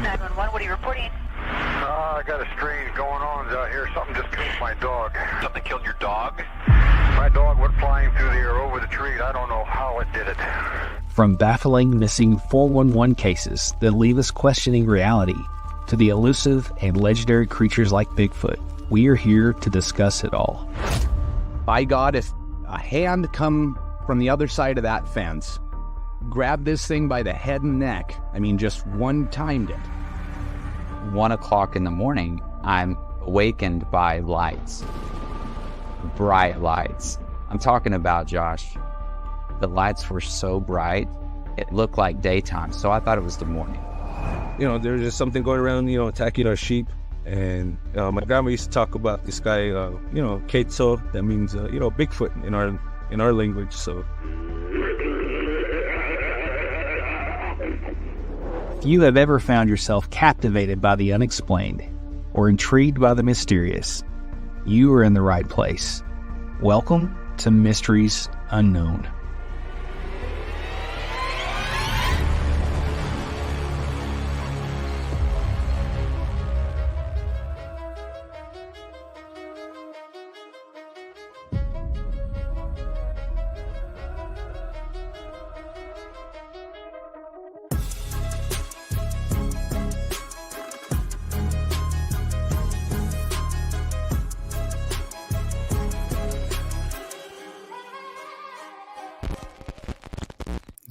911, what are you reporting? I got a strange going on out here. Something just killed my dog. Something killed your dog? My dog went flying through the air over the trees. I don't know how it did it. From baffling missing 411 cases that leave us questioning reality to the elusive and legendary creatures like Bigfoot, we are here to discuss it all. By God, if a hand come from the other side of that fence, grab this thing by the head and neck, just one-timed it. 1 o'clock in the morning, I'm awakened by lights, bright lights. I'm talking about, Josh, the lights were so bright, it looked like daytime, so I thought it was the morning. There's just something going around, attacking our sheep. And my grandma used to talk about this guy, Ketso, that means, Bigfoot in our language, so. If you have ever found yourself captivated by the unexplained or intrigued by the mysterious, you are in the right place. Welcome to Mysteries Unknown.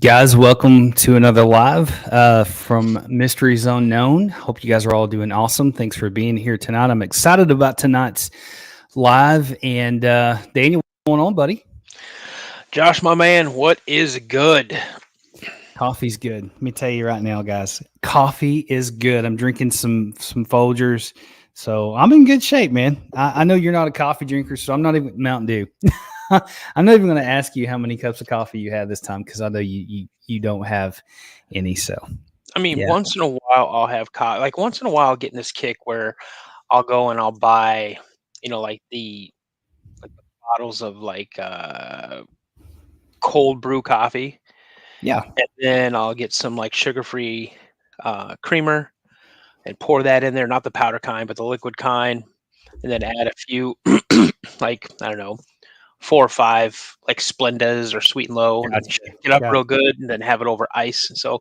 Guys, welcome to another live from Mysteries Unknown. Hope you guys are all doing awesome. Thanks for being here tonight. I'm excited about tonight's live. And Daniel, what's going on, buddy? Josh, my man, what is good? Coffee's good. Let me tell you right now, guys. Coffee is good. I'm drinking some Folgers, so I'm in good shape, man. I know you're not a coffee drinker, so I'm not even Mountain Dew. I'm not even going to ask you how many cups of coffee you had this time because I know you don't have any. So, Once in a while I'll have coffee. Like once in a while I'll get in this kick where I'll go and I'll buy, the bottles of cold brew coffee. Yeah. And then I'll get some sugar-free creamer and pour that in there, not the powder kind, but the liquid kind. And then add a few, I don't know, 4 or 5 Splendas or Sweet and Low, and shake it up real good, and then have it over ice. So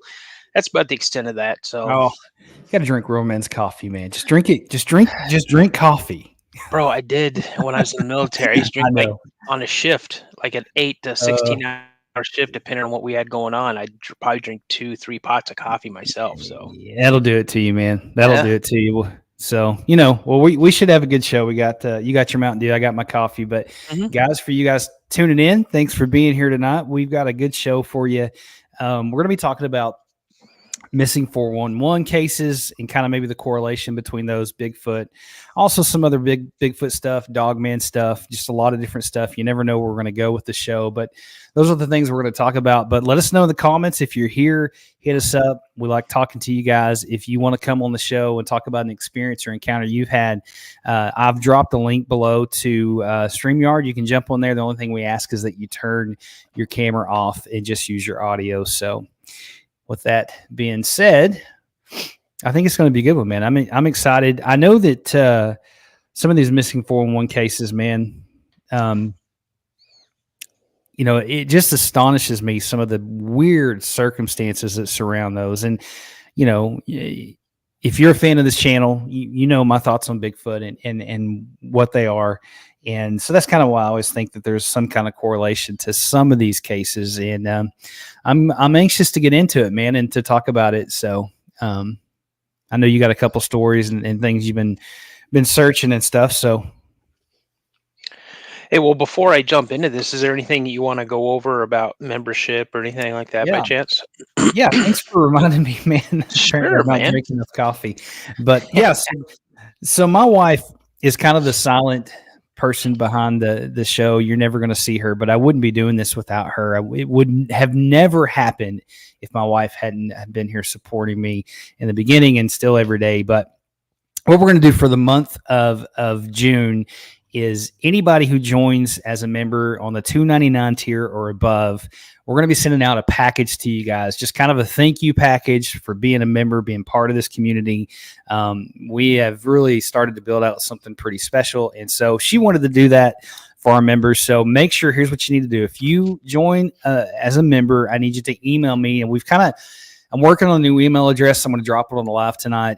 that's about the extent of that. So, you got to drink real men's coffee, man. Just drink it. Just drink coffee, bro. I did when I was in the military. I used to drink on a shift, an 8 to 16-hour shift, depending on what we had going on. I'd probably drink 2-3 pots of coffee myself. So that'll do it to you, man. That'll do it to you. So, we should have a good show. We got, you got your Mountain Dew, I got my coffee, but guys, for you guys tuning in, thanks for being here tonight. We've got a good show for you. We're going to be talking about missing 411 cases and kind of maybe the correlation between those, Bigfoot, also some other Bigfoot stuff, Dogman stuff, just a lot of different stuff. You never know where we're going to go with the show, but those are the things we're going to talk about. But let us know in the comments if you're here. Hit us up. We like talking to you guys. If you want to come on the show and talk about an experience or encounter you've had, I've dropped a link below to StreamYard. You can jump on there. The only thing we ask is that you turn your camera off and just use your audio. So with that being said, I think it's going to be a good one, man. I'm excited. I know that some of these missing 411 cases, man, it just astonishes me, some of the weird circumstances that surround those. And, if you're a fan of this channel, you know my thoughts on Bigfoot and what they are. And so that's kind of why I always think that there's some kind of correlation to some of these cases. And I'm anxious to get into it, man, and to talk about it. So I know you got a couple stories and things you've been searching and stuff. So, hey, well, before I jump into this, is there anything you want to go over about membership or anything like that by chance? Yeah, thanks for reminding me, man. Sure, I'm not drinking enough coffee. But yeah, so my wife is kind of the silent person behind the show. You're never going to see her, but I wouldn't be doing this without her. It would have never happened if my wife hadn't been here supporting me in the beginning and still every day. But what we're going to do for the month of June is anybody who joins as a member on the $2.99 tier or above, we're going to be sending out a package to you guys, just kind of a thank you package for being a member, being part of this community. We have really started to build out something pretty special. And so she wanted to do that for our members. So make sure, here's what you need to do. If you join as a member, I need you to email me. And I'm working on a new email address. I'm going to drop it on the live tonight,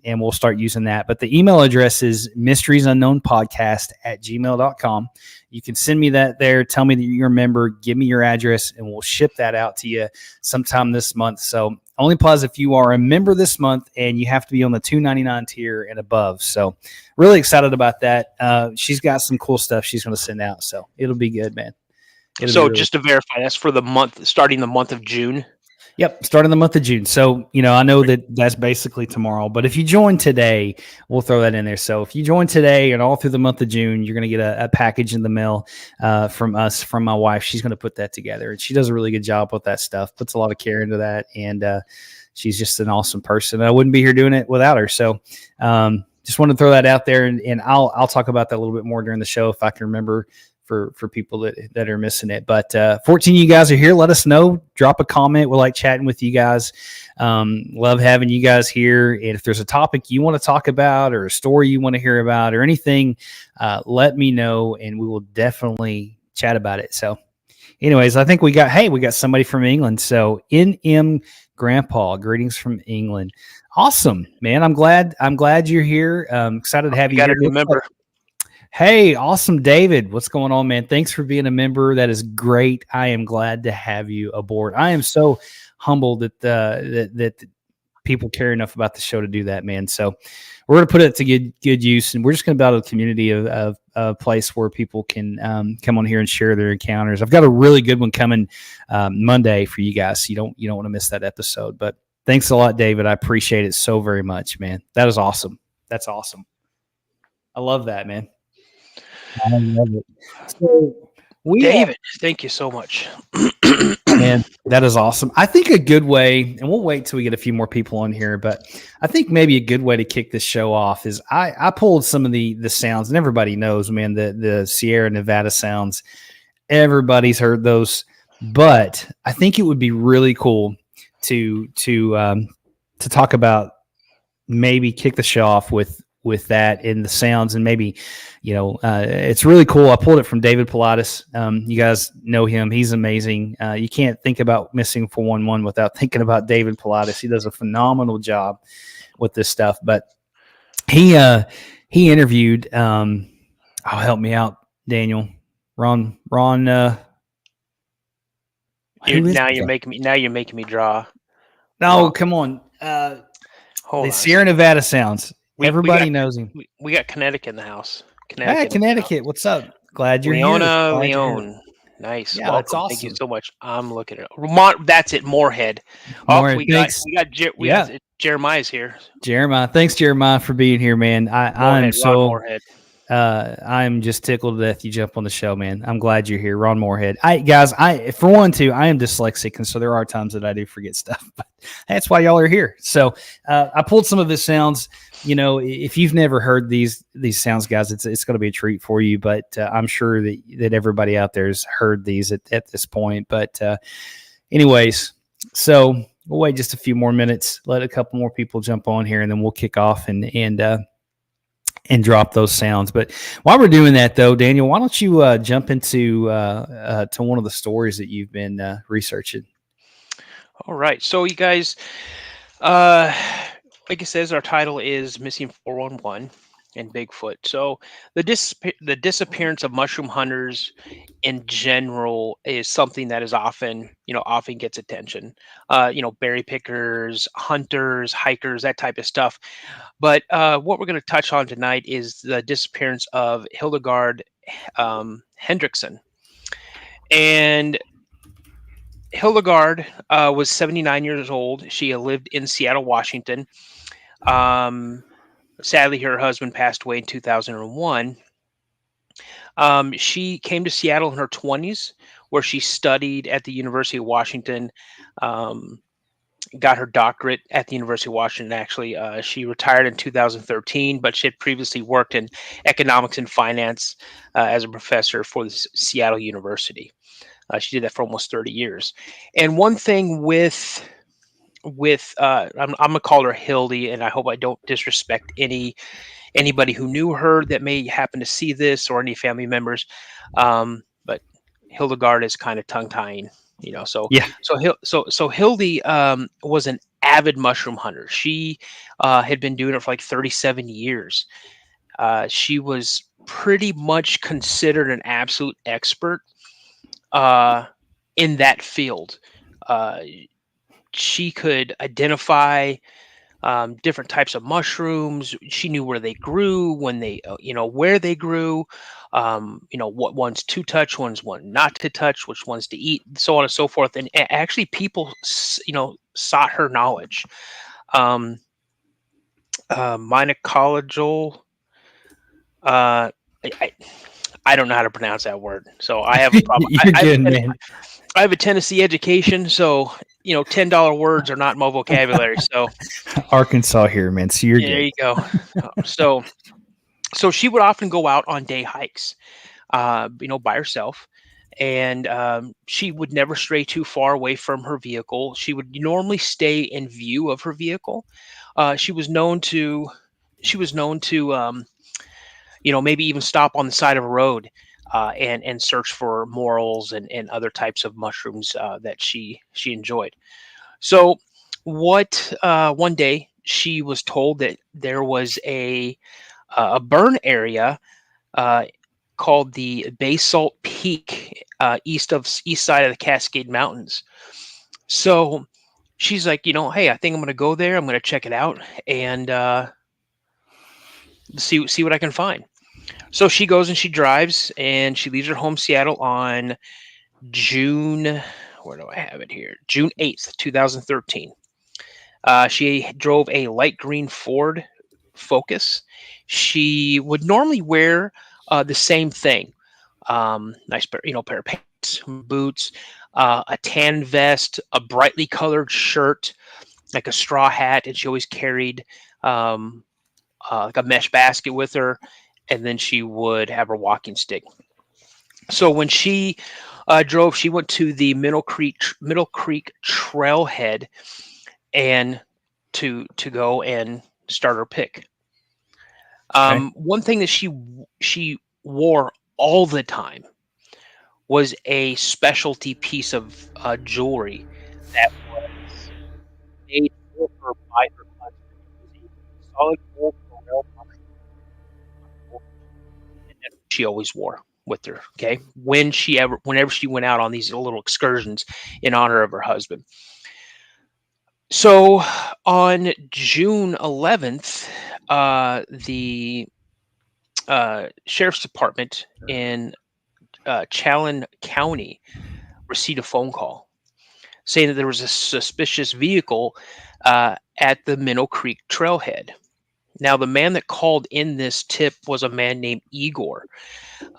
and we'll start using that. But the email address is mysteriesunknownpodcast@gmail.com. You can send me that there. Tell me that you're a member. Give me your address, and we'll ship that out to you sometime this month. So only applies if you are a member this month, and you have to be on the $2.99 tier and above. So really excited about that. She's got some cool stuff she's going to send out. So it'll be good, man. Just to verify, that's for the month, starting the month of June. Yep, starting the month of June. So, I know that's basically tomorrow, but if you join today, we'll throw that in there. So if you join today and all through the month of June, you're going to get a package in the mail from us, from my wife. She's going to put that together, and she does a really good job with that stuff, puts a lot of care into that, and she's just an awesome person. I wouldn't be here doing it without her. So just wanted to throw that out there, and I'll talk about that a little bit more during the show if I can remember, for people that are missing it. But 14 of you guys are here. Let us know. Drop a comment. We like chatting with you guys. Love having you guys here. And if there's a topic you want to talk about, or a story you want to hear about, or anything, let me know, and we will definitely chat about it. So anyways, I think we got somebody from England. So NM Grandpa, greetings from England. Awesome, man. I'm glad you're here. Excited to have you got here. to remember. Hey, awesome, David. What's going on, man? Thanks for being a member. That is great. I am glad to have you aboard. I am so humbled that people care enough about the show to do that, man. So we're going to put it to good use, and we're just going to build a community of a place where people can come on here and share their encounters. I've got a really good one coming Monday for you guys. So you don't want to miss that episode. But thanks a lot, David. I appreciate it so very much, man. That is awesome. That's awesome. I love that, man. I love it. So David, thank you so much. Man, that is awesome. I think a good way, and we'll wait till we get a few more people on here, but I think maybe a good way to kick this show off is I pulled some of the sounds, and everybody knows, man, the Sierra Nevada sounds. Everybody's heard those, but I think it would be really cool to talk about, maybe kick the show off with that in the sounds, and maybe, it's really cool. I pulled it from David Pilatus. You guys know him. He's amazing. You can't think about Missing 411 without thinking about David Pilatus. He does a phenomenal job with this stuff, but he interviewed, help me out, Daniel, Ron, now you're making me draw. No, come on. Sierra Nevada sounds. Everybody knows him. We got Connecticut in the house. Connecticut. What's up? Glad you're here. Leon. Nice. Yeah, that's awesome. Thank you so much. I'm looking at it. That's it. Moorhead. We got Jeremiah's here. Jeremiah. Thanks, Jeremiah, for being here, man. I'm just tickled to death you jump on the show, man. I'm glad you're here. Ron Moorhead. Guys, for one, too, I am dyslexic, and so there are times that I do forget stuff, but that's why y'all are here. So I pulled some of his sounds. If you've never heard these sounds, guys, it's going to be a treat for you, but I'm sure that everybody out there has heard these at this point. But anyways, so we'll wait just a few more minutes, let a couple more people jump on here, and then we'll kick off and drop those sounds. But while we're doing that, though, Daniel, why don't you jump into to one of the stories that you've been researching? All right. So you guys, like it says, our title is Missing 411 and Bigfoot. So the disappearance of mushroom hunters in general is something that is often gets attention. Berry pickers, hunters, hikers, that type of stuff. But what we're going to touch on tonight is the disappearance of Hildegard Hendrickson. And Hildegard was 79 years old. She lived in Seattle, Washington. Sadly, her husband passed away in 2001. She came to Seattle in her 20s, where she studied at the University of Washington. got her doctorate at the University of Washington. Actually, she retired in 2013, but she had previously worked in economics and finance as a professor for the Seattle University. She did that for almost 30 years. And one thing with I'm gonna call her Hildy, and I hope I don't disrespect anybody who knew her that may happen to see this, or any family members. But Hildegard is kind of tongue tying, So Yeah. so Hildy was an avid mushroom hunter. She had been doing it for like 37 years. She was pretty much considered an absolute expert in that field. Uh, she could identify different types of mushrooms. She knew where they grew, when they, where they grew, what ones to touch, one not to touch, which ones to eat, so on and so forth. And actually, people, sought her knowledge. Mycological. Uh, I, I don't know how to pronounce that word, so I have a problem. You're good, man. I have a Tennessee education, so $10 words are not my vocabulary. So Arkansas here, man. So you're there good. you go. So she would often go out on day hikes, by herself, and she would never stray too far away from her vehicle. She would normally stay in view of her vehicle. She was known to, maybe even stop on the side of a road and search for morels and other types of mushrooms that she enjoyed. So one day she was told that there was a burn area called the Basalt Peak east side of the Cascade Mountains. So she's like, hey, I think I'm going to go there. I'm going to check it out and see what I can find. So she goes and she drives and she leaves her home Seattle on June. Where do I have it here? June 8th, 2013. She drove a light green Ford Focus. She would normally wear the same thing. Nice pair of pants, boots, a tan vest, a brightly colored shirt, like a straw hat, and she always carried like a mesh basket with her, and then she would have her walking stick. So when she drove, she went to the Middle Creek Trailhead and to go and start her pick. One thing that she wore all the time was a specialty piece of jewelry that was made for her by her husband. It was a solid gold Morel mushroom, and that's what she always wore with her. Okay, whenever she went out on these little excursions in honor of her husband. So on June 11th, the sheriff's department in Challen County received a phone call saying that there was a suspicious vehicle at the Minnow Creek trailhead. Now, the man that called in this tip was a man named Igor,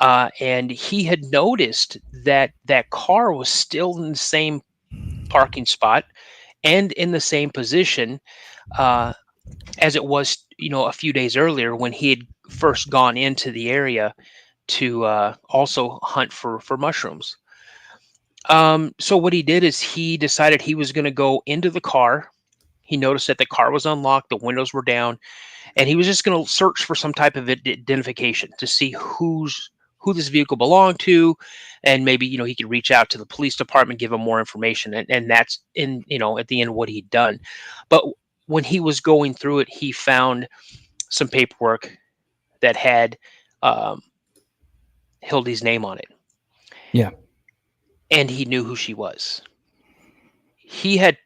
and he had noticed that that car was still in the same parking spot and in the same position as it was, a few days earlier when he had first gone into the area to also hunt for mushrooms. So what he did is he decided he was going to go into the car. He noticed that the car was unlocked, the windows were down, and he was just going to search for some type of identification to see who this vehicle belonged to, and maybe he could reach out to the police department, give them more information, and that's at the end what he'd done. But when he was going through it, he found some paperwork that had Hildy's name on it. Yeah. And he knew who she was. He had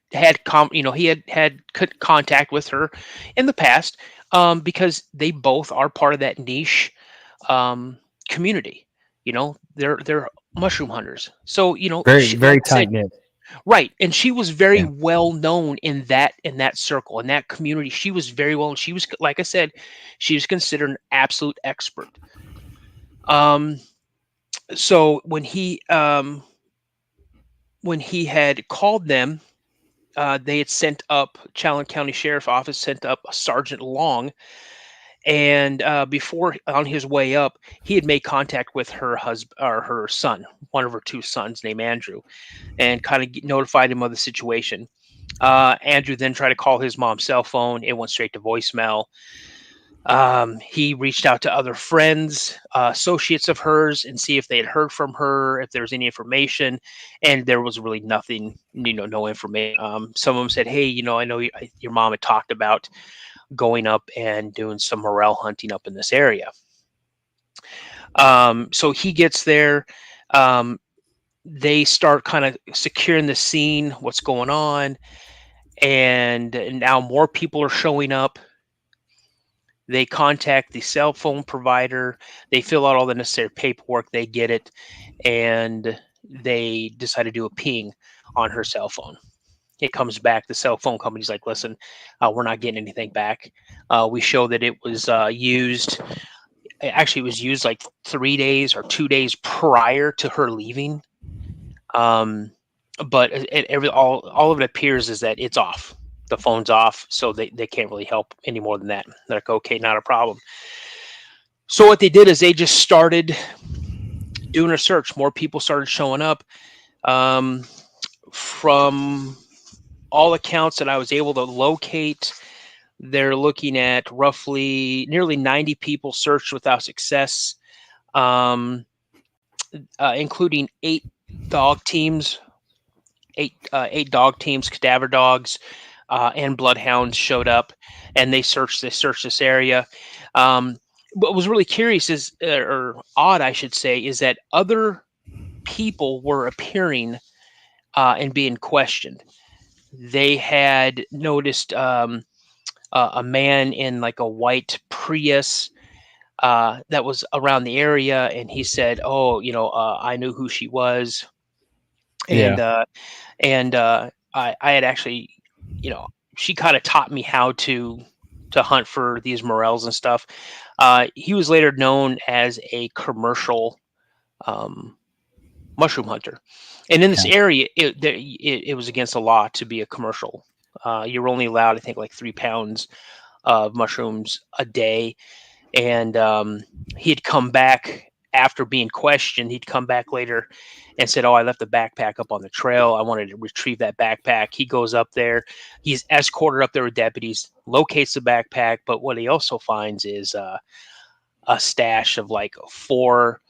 contact with her in the past because they both are part of that niche community. They're mushroom hunters. So very tight knit. Right, and she was very well known in that circle, in that community. She was very well. She was, like I said, she was considered an absolute expert. So when he had called them they had sent up, Challen County Sheriff Office sent up a Sergeant Long, and before, on his way up, he had made contact with her husband or her son, one of her two sons named Andrew, and kind of notified him of the situation. Andrew then tried to call his mom's cell phone. It went straight to voicemail. He reached out to other friends, associates of hers, and see if they had heard from her, if there was any information, and there was really nothing, no information. Some of them said, "Hey, I know your mom had talked about going up and doing some morel hunting up in this area." So he gets there. They start kind of securing the scene, what's going on, and now more people are showing up. They contact the cell phone provider. They fill out all the necessary paperwork. They get it, and they decide to do a ping on her cell phone. It comes back. The cell phone company's like, "Listen, we're not getting anything back. We show that it was used. Actually, it was used like 3 days or 2 days prior to her leaving. But all of it appears is that it's off. The phone's off, so they can't really help any more than that." They're like, "Okay, not a problem." So what they did is they just started doing a search. More people started showing up. From all accounts that I was able to locate, they're looking at roughly nearly 90 people searched without success, including eight dog teams, cadaver dogs, and bloodhounds showed up, and they searched this area. What was really curious is, or odd, I should say, is that other people were appearing and being questioned. They had noticed a man in like a white Prius that was around the area, and he said, "Oh, I knew who she was," and I had actually, she kind of taught me how to hunt for these morels and stuff. He was later known as a commercial mushroom hunter, and in this area, it was against the law to be a commercial. You were only allowed, I think, like 3 pounds of mushrooms a day. And he had come back after being questioned. He'd come back later and said, "Oh, I left the backpack up on the trail. I wanted to retrieve that backpack." He goes up there. He's escorted up there with deputies, locates the backpack. But what he also finds is a stash of like 4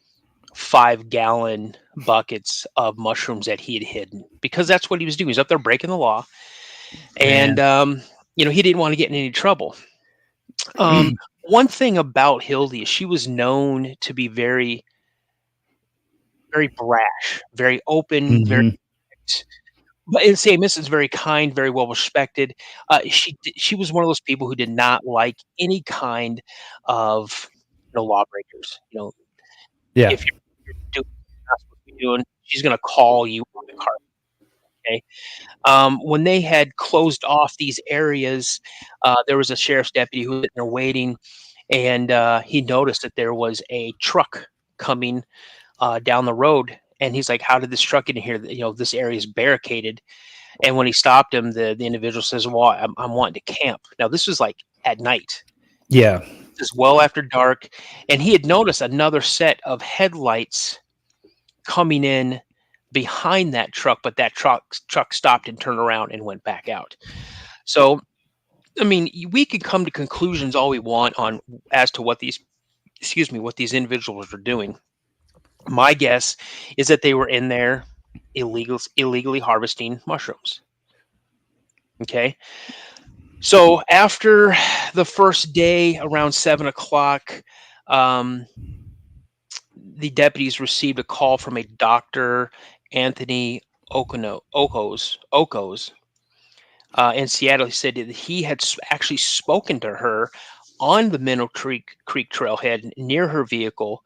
5-gallon buckets of mushrooms that he had hidden, because that's what he was doing. He's up there breaking the law. And, he didn't want to get in any trouble. One thing about Hildy is she was known to be very, very brash, very open, very, but in the same instance, very kind, very well respected. She was one of those people who did not like any kind of lawbreakers. If you're doing what you're not supposed to be doing, she's going to call you on the carpet. Okay. When they had closed off these areas, there was a sheriff's deputy who was there waiting, and he noticed that there was a truck coming down the road, and he's like, "How did this truck get in here? This area is barricaded." And when he stopped him, the individual says, "Well, I'm wanting to camp." Now this was like at night. Yeah. This is well after dark, and he had noticed another set of headlights coming in behind that truck, but that truck stopped and turned around and went back out. So, I mean, we can come to conclusions all we want on as to what these individuals were doing. My guess is that they were in there illegally harvesting mushrooms. Okay. So after the first day, around 7 o'clock, the deputies received a call from a Dr. Anthony Okos in Seattle. He said that he had actually spoken to her on the Minnow Creek trailhead near her vehicle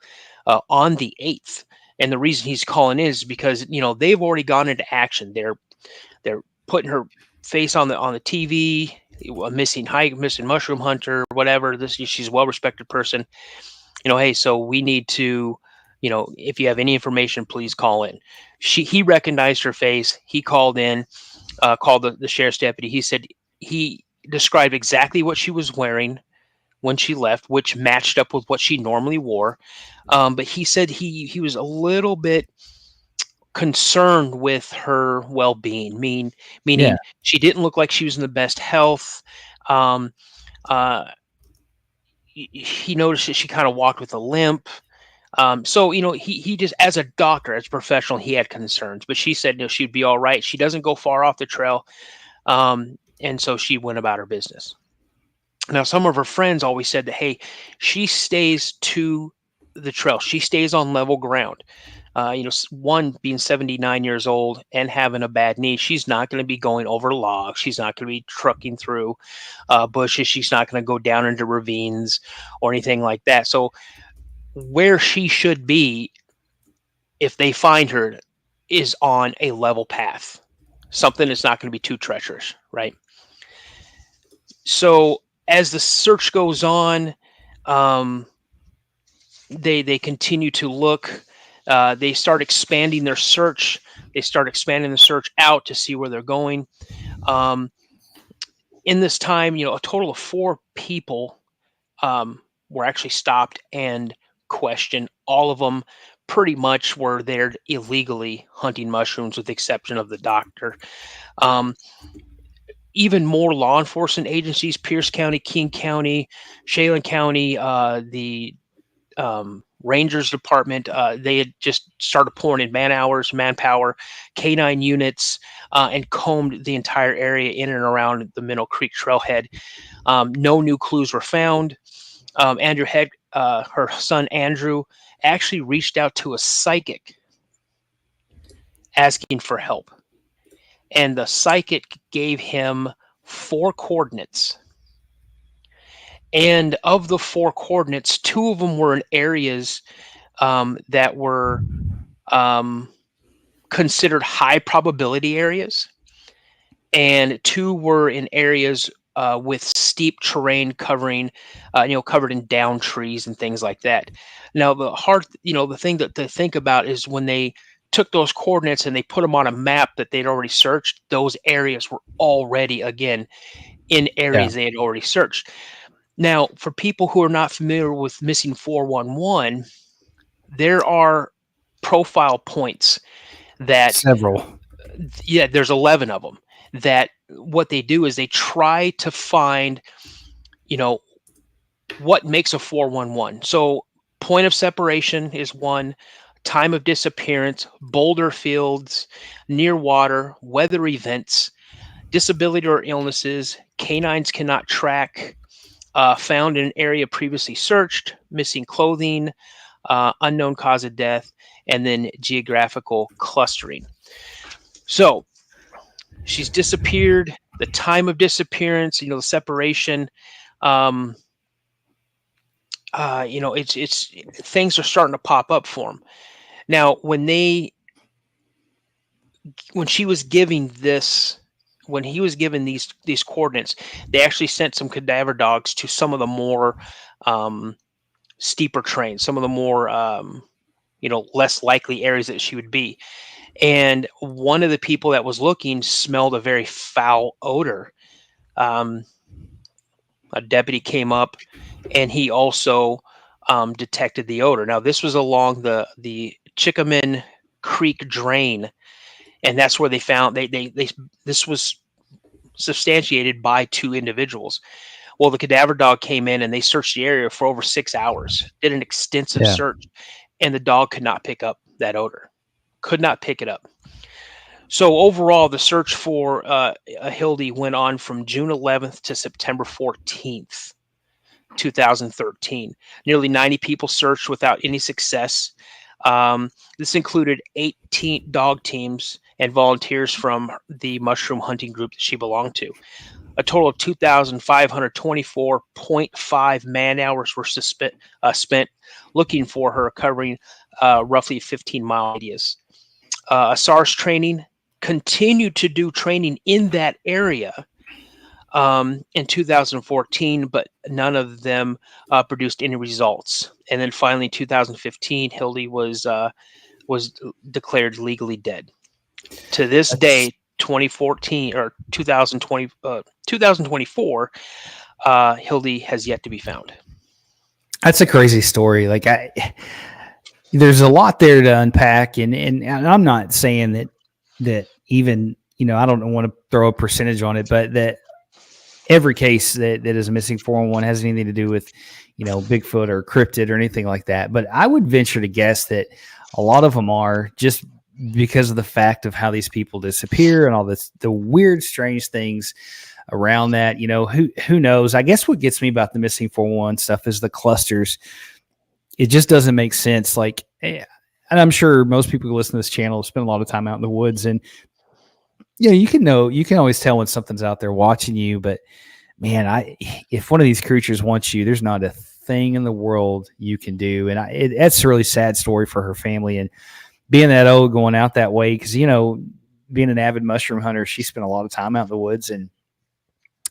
on the 8th. And the reason he's calling is because they've already gone into action. They're putting her face on the TV. A missing mushroom hunter, whatever. She's a well-respected person. Hey, so we need to, if you have any information, please call in. He recognized her face. He called in. called the sheriff's deputy. He said he described exactly what she was wearing when she left, which matched up with what she normally wore. But he said he was a little bit concerned with her well-being, meaning Yeah. she didn't look like she was in the best health. Um, he noticed that she kind of walked with a limp. So he just, as a doctor, as a professional, he had concerns. But she said no, she'd be all right. She doesn't go far off the trail, and so she went about her business. Now, some of her friends always said that, hey, she stays to the trail. She stays on level ground. One being 79 years old and having a bad knee, she's not going to be going over logs. She's not going to be trucking through bushes. She's not going to go down into ravines or anything like that. So where she should be, if they find her, is on a level path. Something that's not going to be too treacherous, right? So as the search goes on, they continue to look. They start expanding their search. They start expanding the search out to see where they're going. In this time, a total of 4 people were actually stopped and questioned. All of them pretty much were there illegally hunting mushrooms, with the exception of the doctor. Even more law enforcement agencies, Pierce County, King County, Chelan County, the Rangers Department, they had just started pouring in manpower, canine units, and combed the entire area in and around the Minnow Creek trailhead. No new clues were found. Andrew Head, her son Andrew, actually reached out to a psychic asking for help. And the psychic gave him 4 coordinates. And of the 4 coordinates, 2 of them were in areas that were considered high probability areas, and 2 were in areas with steep terrain covered in down trees and things like that. Now, the thing that to think about is when they took those coordinates and they put them on a map that they'd already searched, those areas were already, again, in areas they had already searched. Now, for people who are not familiar with Missing 411, there are profile points that Several. Yeah, there's 11 of them. That what they do is they try to find, what makes a 411. So point of separation is one, time of disappearance, boulder fields, near water, weather events, disability or illnesses, canines cannot track, found in an area previously searched, missing clothing, unknown cause of death, and then geographical clustering. So she's disappeared, the time of disappearance, the separation, it's things are starting to pop up for him. Now, when he was given these coordinates, they actually sent some cadaver dogs to some of the more steeper terrain, some of the more less likely areas that she would be. And one of the people that was looking smelled a very foul odor. A deputy came up, and he also detected the odor. Now, this was along the Chickaman Creek drain, and that's where they found this was substantiated by 2 individuals. Well, the cadaver dog came in and they searched the area for over 6 hours, did an extensive search, and the dog could not pick up that odor. Could not pick it up. So overall, the search for Hildy went on from June 11th to September 14th, 2013. Nearly 90 people searched without any success. This included 18 dog teams and volunteers from the mushroom hunting group that she belonged to. A total of 2,524.5 man hours were spent looking for her, covering roughly a 15-mile radius. SARS training continued to do training in that area in 2014, but none of them produced any results. And then finally, in 2015, Hildy was declared legally dead. To this day, 2014 or 2024, Hildy has yet to be found. That's a crazy story. Like there's a lot there to unpack, and I'm not saying that even, I don't want to throw a percentage on it, but that every case that is a missing 411 has anything to do with, Bigfoot or cryptid or anything like that. But I would venture to guess that a lot of them are just because of the fact of how these people disappear and all the weird, strange things around that. Who knows? I guess what gets me about the missing 411 stuff is the clusters. It just doesn't make sense. Like, and I'm sure most people who listen to this channel spend a lot of time out in the woods, and you can always tell when something's out there watching you. But man, if one of these creatures wants you, there's not a thing in the world you can do. And that's a really sad story for her family. And being that old, going out that way, because being an avid mushroom hunter, she spent a lot of time out in the woods, and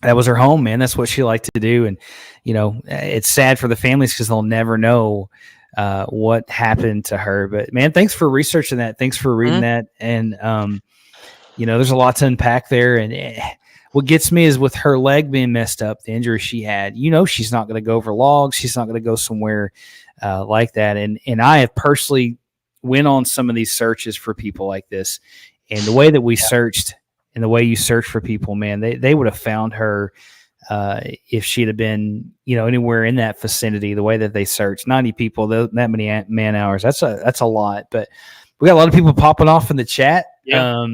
that was her home, man. That's what she liked to do. And it's sad for the families because they'll never know what happened to her. But man, thanks for researching that. Thanks for reading that. And there's a lot to unpack there. And what gets me is with her leg being messed up, the injury she had. She's not going to go over logs. She's not going to go somewhere like that. And I have personally went on some of these searches for people like this, and the way that we searched and the way you search for people, man, they would have found her if she'd have been, anywhere in that vicinity. The way that they searched 90 people, that many man hours, that's a lot. But we got a lot of people popping off in the chat. Yeah.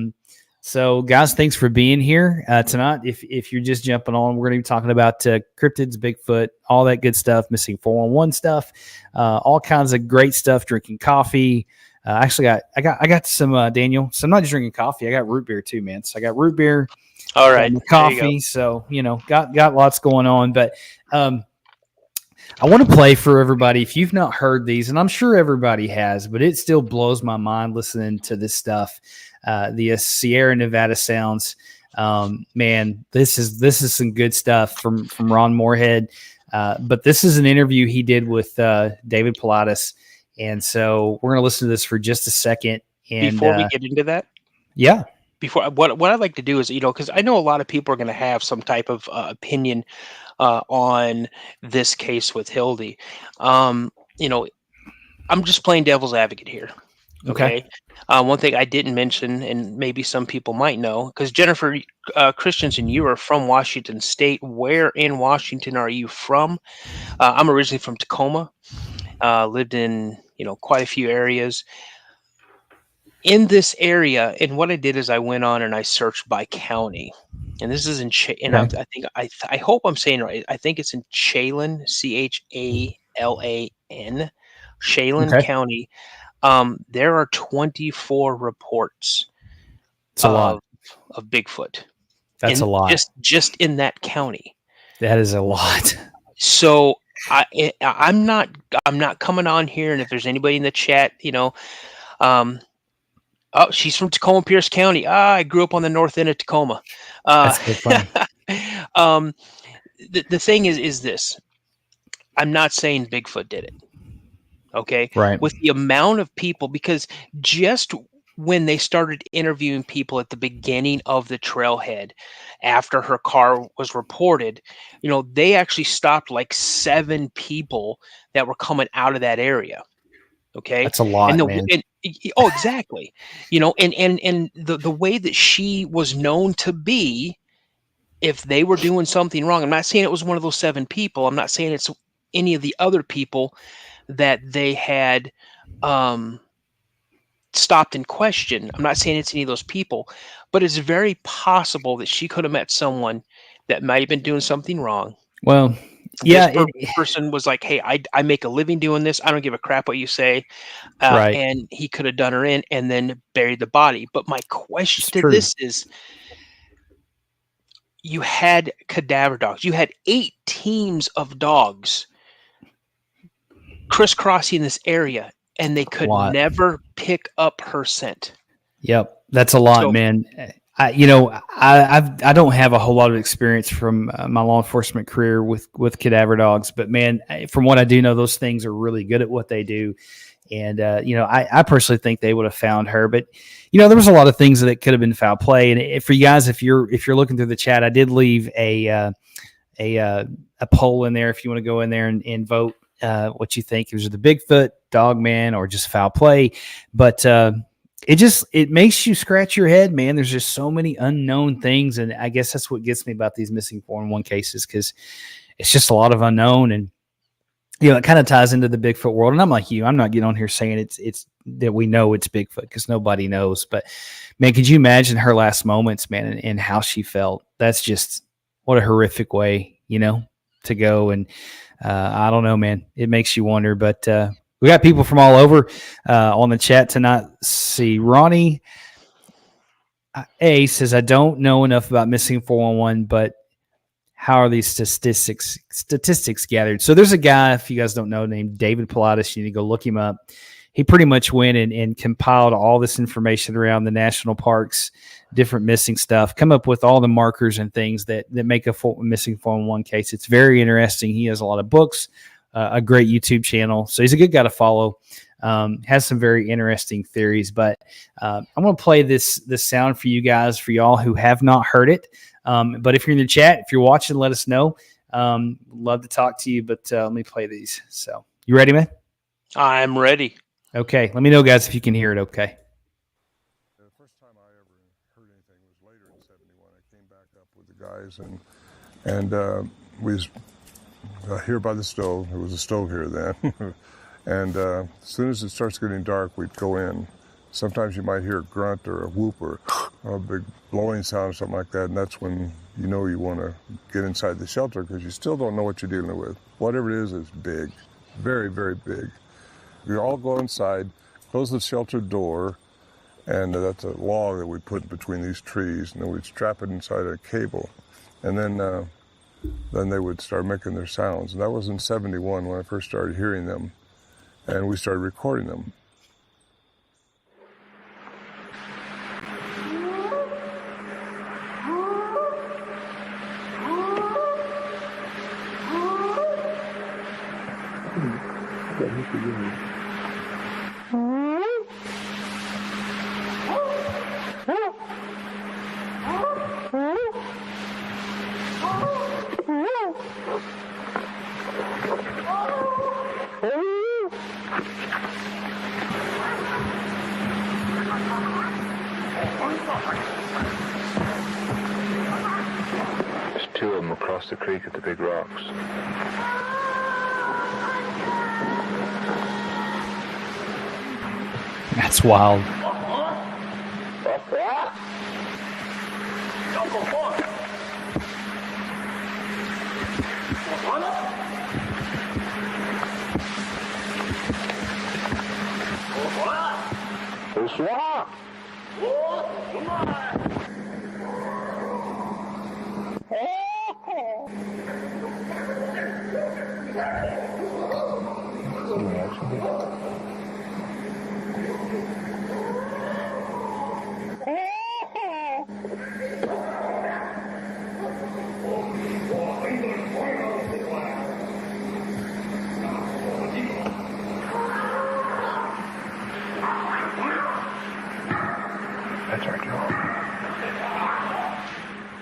So guys, thanks for being here tonight. If you're just jumping on, we're going to be talking about cryptids, Bigfoot, all that good stuff, missing 411 stuff, all kinds of great stuff, drinking coffee. Actually, I got some Daniel. So I'm not just drinking coffee. I got root beer too, man. So I got root beer. All right, coffee. So got lots going on. But I want to play for everybody. If you've not heard these, and I'm sure everybody has, but it still blows my mind listening to this stuff. The Sierra Nevada sounds. Man, this is some good stuff from Ron Moorhead. But this is an interview he did with David Pilatus. And so we're going to listen to this for just a second. And before we get into that, before what I'd like to do is, because I know a lot of people are going to have some type of opinion on this case with Hildy. I'm just playing devil's advocate here. Okay. One thing I didn't mention, and maybe some people might know, because Jennifer Christensen, you are from Washington State. Where in Washington are you from? I'm originally from Tacoma. Lived in quite a few areas in this area. And what I did is I went on and I searched by county. And this is in I hope I'm saying it right. I think it's in Chelan, Chalan, Chelan County. There are 24 reports of Bigfoot. That's a lot. Just in that county. That is a lot. So I'm not coming on here, and if there's anybody in the chat, she's from Tacoma Pierce County. I grew up on the north end of Tacoma. That's so fun. The thing is this. I'm not saying Bigfoot did it. Okay. Right. With the amount of people, because just when they started interviewing people at the beginning of the trailhead after her car was reported, they actually stopped like 7 people that were coming out of that area. Okay. That's a lot, man. Exactly. And the way that she was known to be, if they were doing something wrong, I'm not saying it was one of those 7 people. I'm not saying it's any of the other people that they had stopped in question. I'm not saying it's any of those people, but it's very possible that she could have met someone that might have been doing something wrong. Well, this person was like, hey, I make a living doing this. I don't give a crap what you say. Right. And he could have done her in and then buried the body. But my question to this is, you had cadaver dogs. You had 8 teams of dogs crisscrossing this area, and they could never pick up her scent. Yep. That's a lot, man. I don't have a whole lot of experience from my law enforcement career with cadaver dogs, but man, from what I do know, those things are really good at what they do. And, I personally think they would have found her, but there was a lot of things that could have been foul play. And for you guys, if you're looking through the chat, I did leave a poll in there. If you want to go in there and vote, what you think, is it the Bigfoot, Dogman, or just foul play? But, it makes you scratch your head, man. There's just so many unknown things. And I guess that's what gets me about these missing 411 cases, because it's just a lot of unknown. And, it kind of ties into the Bigfoot world. And I'm like you, I'm not getting on here saying it's that we know it's Bigfoot, because nobody knows. But man, could you imagine her last moments, man, and how she felt? That's just, what a horrific way, to go. And I don't know, man, it makes you wonder. But we got people from all over on the chat tonight. See, Ronnie A says, I don't know enough about missing 411, but how are these statistics gathered? So there's a guy, if you guys don't know, named David Pilatus. You need to go look him up. He pretty much went and compiled all this information around the national parks, different missing stuff, come up with all the markers and things that make a missing 411 case. It's very interesting. He has a lot of books, a great YouTube channel. So he's a good guy to follow. Has some very interesting theories. But I'm going to play this sound for you guys, for y'all who have not heard it. But if you're in the chat, if you're watching, let us know. Love to talk to you, but let me play these. So you ready, man? I'm ready. Okay. Let me know, guys, if you can hear it. Okay. The first time I ever heard anything was later in '71. I came back up with the guys, and we was here by the stove. There was a stove here then. And as soon as it starts getting dark, we'd go in. Sometimes you might hear a grunt or a whoop or a big blowing sound or something like that, and that's when you know you want to get inside the shelter, because you still don't know what you're dealing with. Whatever it is big, very, very big. We all go inside, close the shelter door, and that's a log that we put between these trees, and then we'd strap it inside a cable, and then they would start making their sounds. And that was in '71 when I first started hearing them, and we started recording them. There's two of them across the creek at the big rocks. That's wild.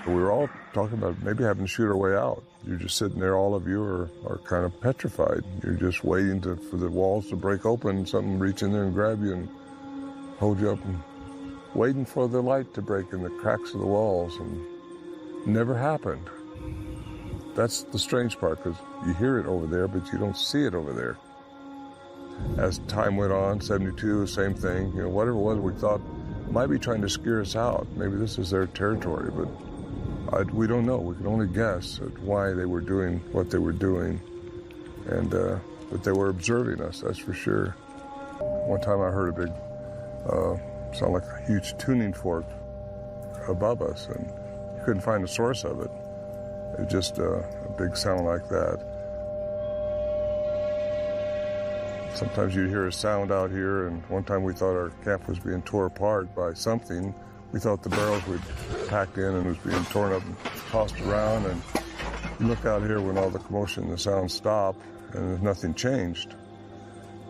We were all talking about maybe having to shoot our way out. You're just sitting there, all of you are kind of petrified. You're just waiting for the walls to break open, something reach in there and grab you and hold you up, and waiting for the light to break in the cracks of the walls, and it never happened. That's the strange part, because you hear it over there, but you don't see it over there. As time went on, '72, same thing. Whatever it was, we thought might be trying to scare us out. Maybe this is their territory, but we don't know. We can only guess at why they were doing what they were doing, and but they were observing us, that's for sure. One time I heard a big, sound like a huge tuning fork above us, and you couldn't find the source of it. It was just a big sound like that. Sometimes you'd hear a sound out here, and one time we thought our camp was being torn apart by something. We thought the barrels we'd packed in and was being torn up and tossed around, and you look out here when all the commotion and the sound stopped, and nothing changed.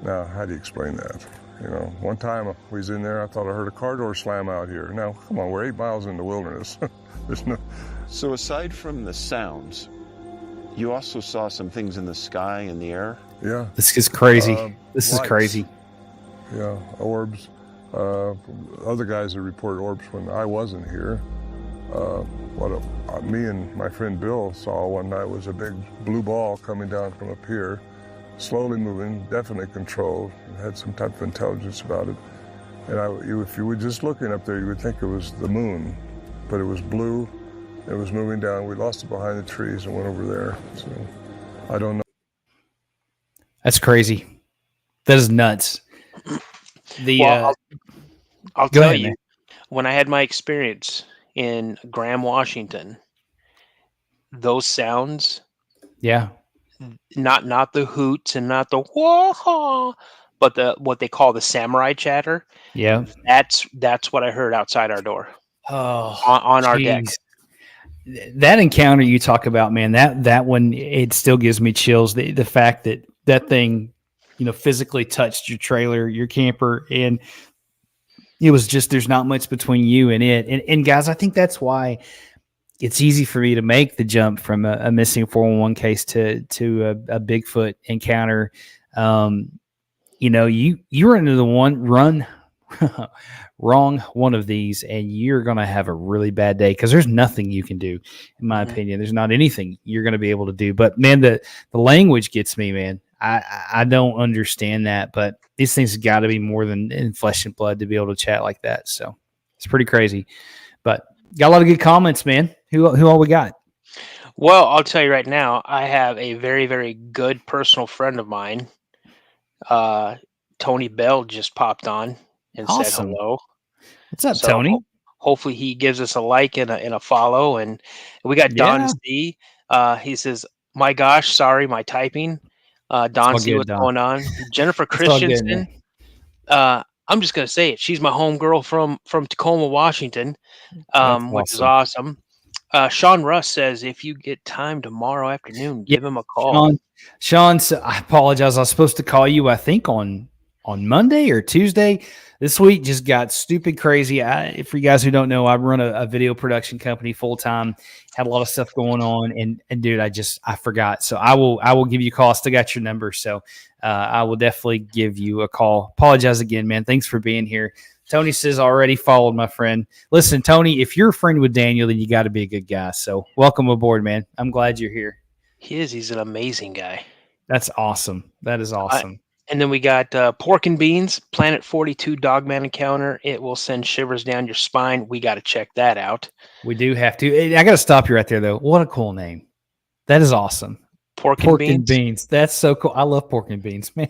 Now, how do you explain that? You know, one time we was in there, I thought I heard a car door slam out here. Now, come on, we're 8 miles in the wilderness. There's no... So aside from the sounds, you also saw some things in the sky, in the air? Yeah. This is crazy. This lights. is crazy. Yeah, orbs. Other guys that report orbs when I wasn't here. Me and my friend Bill saw one night was a big blue ball coming down from up here, slowly moving, definitely controlled, had some type of intelligence about it. And if you were just looking up there, you would think it was the moon, but it was blue. It was moving down. We lost it behind the trees and went over there. So I don't know. That's crazy. That is nuts. I'll tell you, when I had my experience in Graham, Washington, those sounds, not the hoots and not the wah, but what they call the samurai chatter. Yeah, that's what I heard outside our door. Oh, on our deck. That encounter you talk about, man, that one, it still gives me chills. The fact that thing, physically touched your trailer, your camper, and it was just, there's not much between you and it. And guys, I think that's why it's easy for me to make the jump from a missing 411 case to a Bigfoot encounter. You run into the wrong one of these, and you're going to have a really bad day because there's nothing you can do, in my opinion. There's not anything you're going to be able to do. But man, the language gets me, man. I don't understand that, but these things have got to be more than in flesh and blood to be able to chat like that. So it's pretty crazy. But got a lot of good comments, man. Who all we got? Well, I'll tell you right now, I have a very, very good personal friend of mine. Tony Bell just popped on and said hello. What's up, Tony? Hopefully he gives us a like and a follow. And we got Don C. He says, "My gosh, sorry, my typing." Don C, what's going on? Jennifer Christensen. I'm just gonna say it. She's my homegirl from Tacoma, Washington, which is awesome. Sean Russ says, if you get time tomorrow afternoon, give him a call. Sean, I apologize. I was supposed to call you, I think, on Monday or Tuesday. This week just got stupid crazy. For you guys who don't know, I run a video production company full time. Had a lot of stuff going on, and dude, I forgot. So I will give you a call. I still got your number, so I will definitely give you a call. Apologize again, man. Thanks for being here. Tony says already followed, my friend. Listen, Tony, if you're a friend with Daniel, then you got to be a good guy. So welcome aboard, man. I'm glad you're here. He's an amazing guy. That's awesome. That is awesome. And then we got Pork and Beans, Planet 42 Dogman Encounter. It will send shivers down your spine. We got to check that out. We do have to. I got to stop you right there, though. What a cool name. That is awesome. Pork and Beans. That's so cool. I love Pork and Beans, man.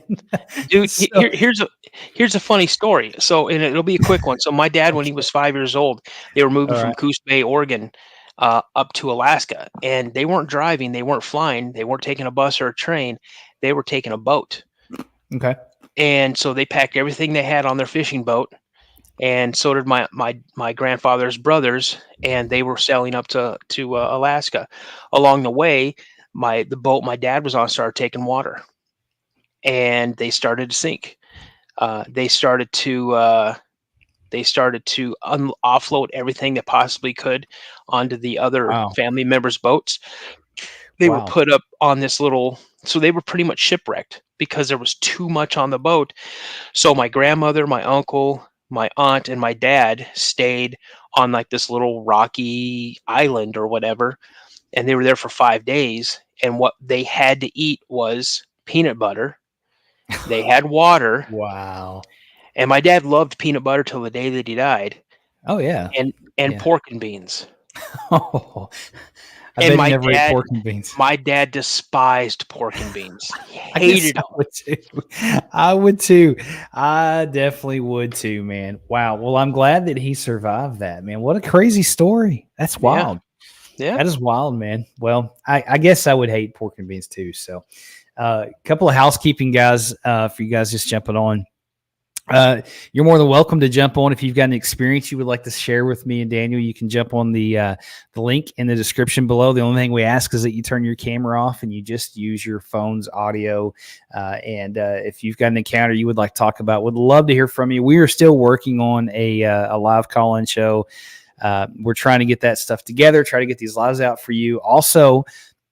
Dude, here's a funny story. So, and it'll be a quick one. So my dad, when he was 5 years old, they were moving from Coos Bay, Oregon, up to Alaska. And they weren't driving. They weren't flying. They weren't taking a bus or a train. They were taking a boat. Okay. And so they packed everything they had on their fishing boat, and so did my grandfather's brothers, and they were sailing up to Alaska. Along the way, the boat my dad was on started taking water, and they started to sink. They started to offload everything that possibly could onto the other family members' boats. They were put up on this so they were pretty much shipwrecked because there was too much on the boat. So my grandmother, my uncle, my aunt, and my dad stayed on like this little rocky island or whatever. And they were there for 5 days. And what they had to eat was peanut butter. They had water. Wow. And my dad loved peanut butter till the day that he died. Oh, yeah. And pork and beans. Oh, I and bet you never ate pork and beans. My dad despised pork and beans. He hated them. I would too. I definitely would too, man. Wow. Well, I'm glad that he survived that, man. What a crazy story. That's wild. Yeah. That is wild, man. Well, I guess I would hate pork and beans too. So a couple of housekeeping guys, for you guys just jumping on. You're more than welcome to jump on. If you've got an experience you would like to share with me and Daniel, you can jump on the link in the description below. The only thing we ask is that you turn your camera off and you just use your phone's audio. And if you've got an encounter you would like to talk about, would love to hear from you. We are still working on a live call-in show. We're trying to get that stuff together, try to get these lives out for you. Also,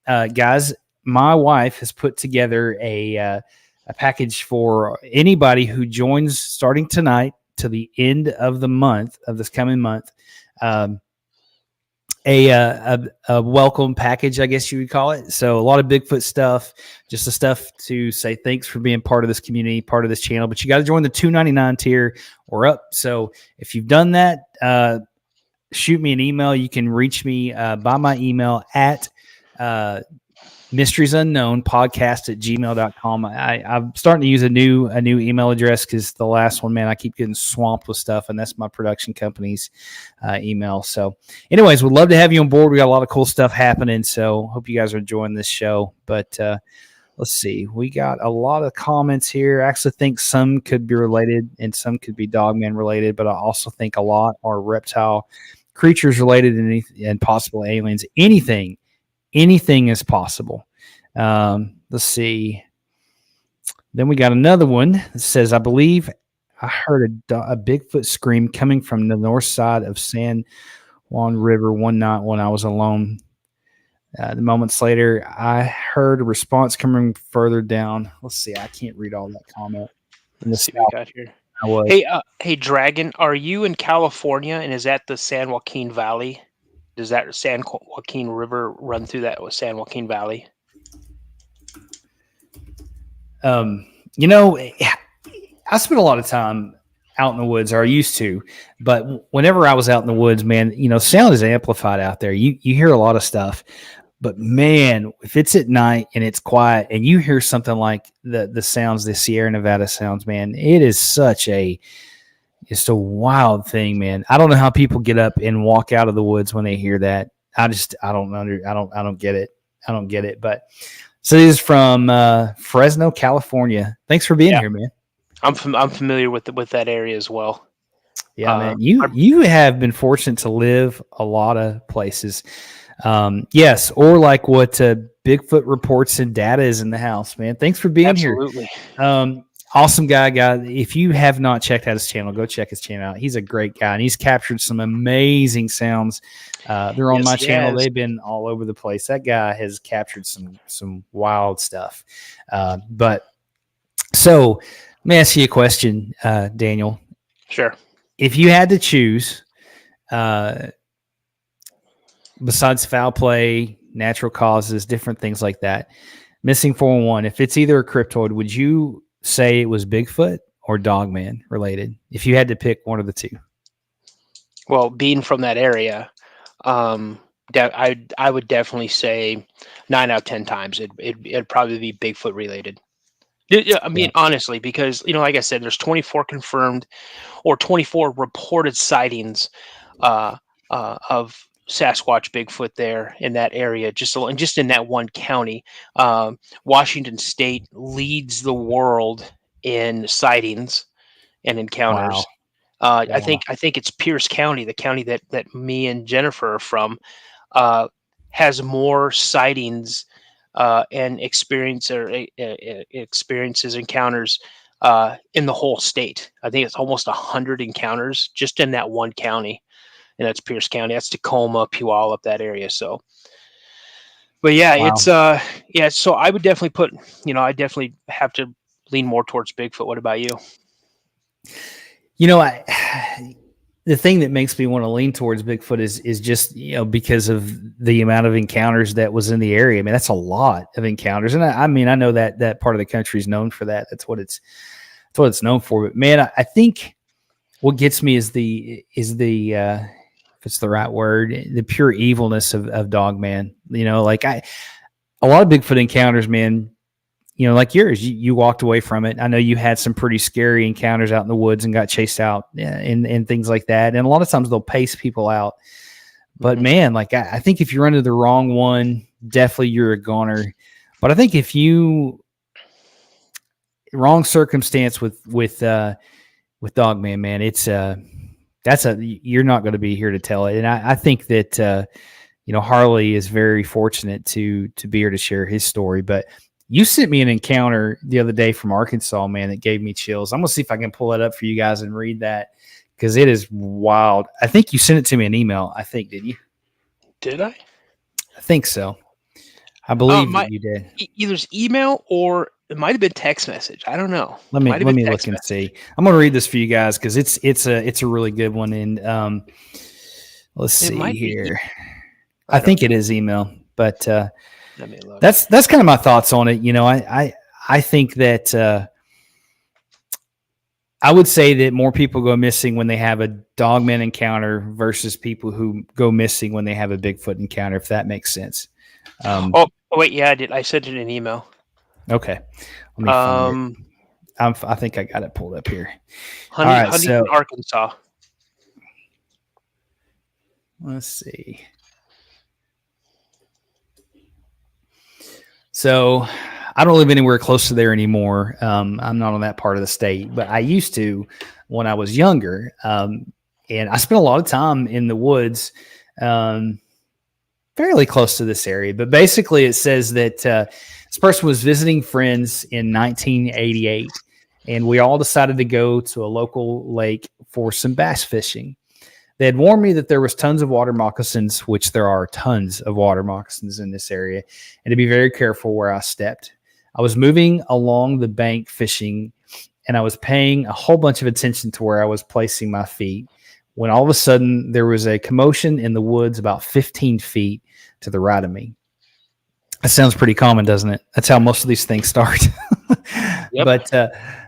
guys, my wife has put together a package for anybody who joins starting tonight to the end of the month, of this coming month. A welcome package, I guess you would call it. So a lot of Bigfoot stuff, just the stuff to say thanks for being part of this community, part of this channel. But you got to join the $2.99 tier or up. So if you've done that, shoot me an email. You can reach me by my email at mysteriesunknownpodcast@gmail.com. I'm starting to use a new email address because the last one, man, I keep getting swamped with stuff, and that's my production company's email. So anyways, we'd love to have you on board. We got a lot of cool stuff happening, so hope you guys are enjoying this show. But let's see. We got a lot of comments here. I actually think some could be related and some could be Dogman related, but I also think a lot are reptile creatures related and possible aliens. Anything is possible. Let's see. Then we got another one that says, I believe I heard a Bigfoot scream coming from the north side of San Juan River one night when I was alone. The moments later, I heard a response coming further down. Let's see. I can't read all that comment. Let's see what we got here. Hey, Dragon, are you in California, and is that the San Joaquin Valley? Does that San Joaquin River run through that with San Joaquin Valley? You know, I spent a lot of time out in the woods, or I used to, but whenever I was out in the woods, man, you know, sound is amplified out there. You hear a lot of stuff, but man, if it's at night and it's quiet and you hear something like the sounds, the Sierra Nevada sounds, man, it is it's a wild thing, man. I don't know how people get up and walk out of the woods when they hear that. I don't get it. I don't get it. But so this is from Fresno, California. Thanks for being here, man. I'm familiar with that area as well. Yeah, man. You have been fortunate to live a lot of places. Yes, or like what Bigfoot reports and data is in the house, man. Thanks for being here. Awesome guy. If you have not checked out his channel, go check his channel out. He's a great guy, and he's captured some amazing sounds. They're on my channel. They've been all over the place. That guy has captured some wild stuff. But so let me ask you a question, Daniel. Sure. If you had to choose, besides foul play, natural causes, different things like that, missing 411, if it's either a cryptoid, would you say it was Bigfoot or Dogman related, if you had to pick one of the two? Well, being from that area, I would definitely say 9 out of 10 times it'd probably be Bigfoot related. I mean, honestly, because, you know, like I said, there's 24 confirmed or 24 reported sightings of Sasquatch, Bigfoot there in that area, just in that one county. Washington State leads the world in sightings and encounters. Wow. I think it's Pierce County, the county that me and Jennifer are from, has more sightings and experiences, encounters in the whole state. I think it's almost 100 encounters just in that one county. And that's Pierce County. That's Tacoma, Puyallup, that area. So, but yeah, wow. So I would definitely I definitely have to lean more towards Bigfoot. What about you? You know, the thing that makes me want to lean towards Bigfoot is just, you know, because of the amount of encounters that was in the area. I mean, that's a lot of encounters. And I mean, I know that part of the country is known for that. That's what it's known for. But man, I think what gets me is the if it's the right word, the pure evilness of Dogman. You know, like a lot of Bigfoot encounters, man, you know, like yours, you walked away from it. I know you had some pretty scary encounters out in the woods and got chased out and things like that. And a lot of times they'll pace people out. But man, like I think if you run into the wrong one, definitely you're a goner. But I think if you wrong circumstance with with Dogman, man. It's you're not going to be here to tell it. And I think that, Harley is very fortunate to be here to share his story, but you sent me an encounter the other day from Arkansas, man, that gave me chills. I'm going to see if I can pull it up for you guys and read that, because it is wild. I think you sent it to me in email. I think, did you? Did I? I think so. I believe that you did. Either email or it might have been text message. I don't know. Let me look and see. I'm going to read this for you guys because it's a really good one. And let's see here. I think it is email, but let me look. That's kind of my thoughts on it. I think that I would say that more people go missing when they have a Dogman encounter versus people who go missing when they have a Bigfoot encounter, if that makes sense. Wait, yeah, I did. I sent it in an email. Okay. Let me find it. I think I got it pulled up here. Huntington, Arkansas. Let's see. So I don't live anywhere close to there anymore. I'm not on that part of the state, but I used to when I was younger. And I spent a lot of time in the woods, fairly close to this area. But basically it says that this person was visiting friends in 1988, and we all decided to go to a local lake for some bass fishing. They had warned me that there was tons of water moccasins, which there are tons of water moccasins in this area, and to be very careful where I stepped. I was moving along the bank fishing, and I was paying a whole bunch of attention to where I was placing my feet, when all of a sudden there was a commotion in the woods about 15 feet to the right of me. That sounds pretty common, doesn't it? That's how most of these things start. Yep. But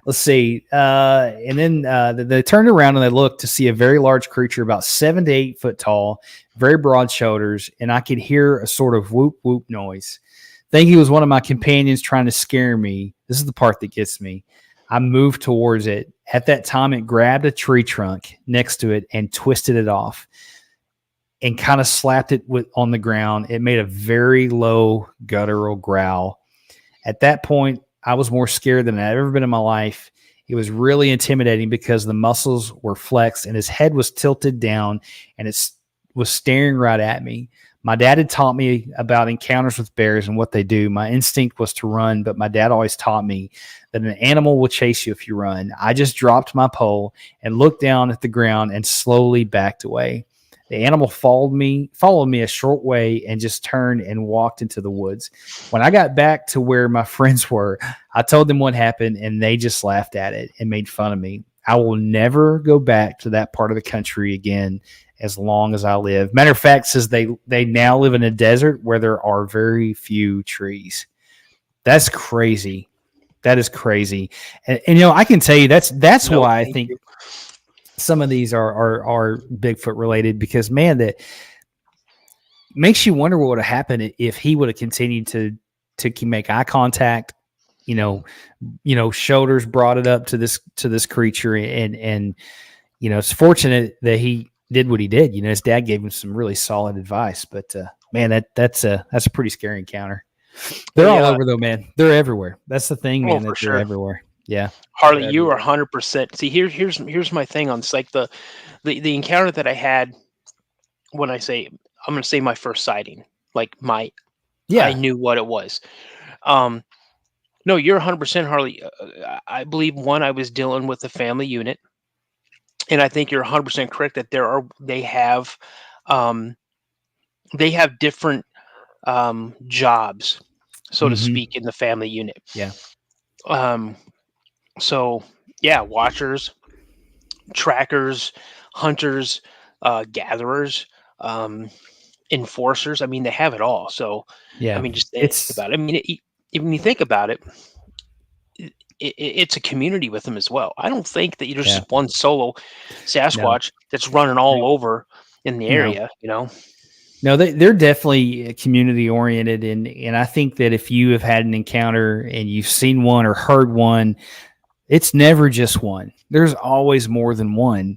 let's see. And then they turned around and they looked to see a very large creature, about 7 to 8 foot tall, very broad shoulders, and I could hear a sort of whoop whoop noise. Thinking it was one of my companions trying to scare me. This is the part that gets me. I moved towards it. At that time, it grabbed a tree trunk next to it and twisted it off and kind of slapped it on the ground. It made a very low guttural growl. At that point, I was more scared than I've ever been in my life. It was really intimidating because the muscles were flexed and his head was tilted down and it was staring right at me. My dad had taught me about encounters with bears and what they do. My instinct was to run, but my dad always taught me that an animal will chase you if you run. I just dropped my pole and looked down at the ground and slowly backed away. The animal followed me a short way and just turned and walked into the woods. When I got back to where my friends were, I told them what happened and they just laughed at it and made fun of me. I will never go back to that part of the country again as long as I live. Matter of fact, says they now live in a desert where there are very few trees. That's crazy. That is crazy. And I can tell you that's why I think some of these are Bigfoot related, because man, that makes you wonder what would have happened if he would have continued to make eye contact, shoulders brought it up to this creature. And it's fortunate that he did what he did. His dad gave him some really solid advice, but man, that's a pretty scary encounter. They're all over though, man. They're everywhere. That's the thing, man. They're everywhere. Yeah. Harley, you are 100%. See, here's my thing on this. Like the encounter that I had when I'm going to say my first sighting, like I knew what it was. No, you're 100%, Harley. I believe I was dealing with the family unit, and I think you're 100% correct that they have different jobs, so to speak, in the family unit. Yeah. So yeah, watchers, trackers, hunters, gatherers, enforcers. I mean, they have it all. So yeah, I mean, just think about it. I mean, when you think about it, it's a community with them as well. I don't think that you're just one solo Sasquatch that's running all over in the area. No, they're definitely community oriented, and I think that if you have had an encounter and you've seen one or heard one, it's never just one. There's always more than one.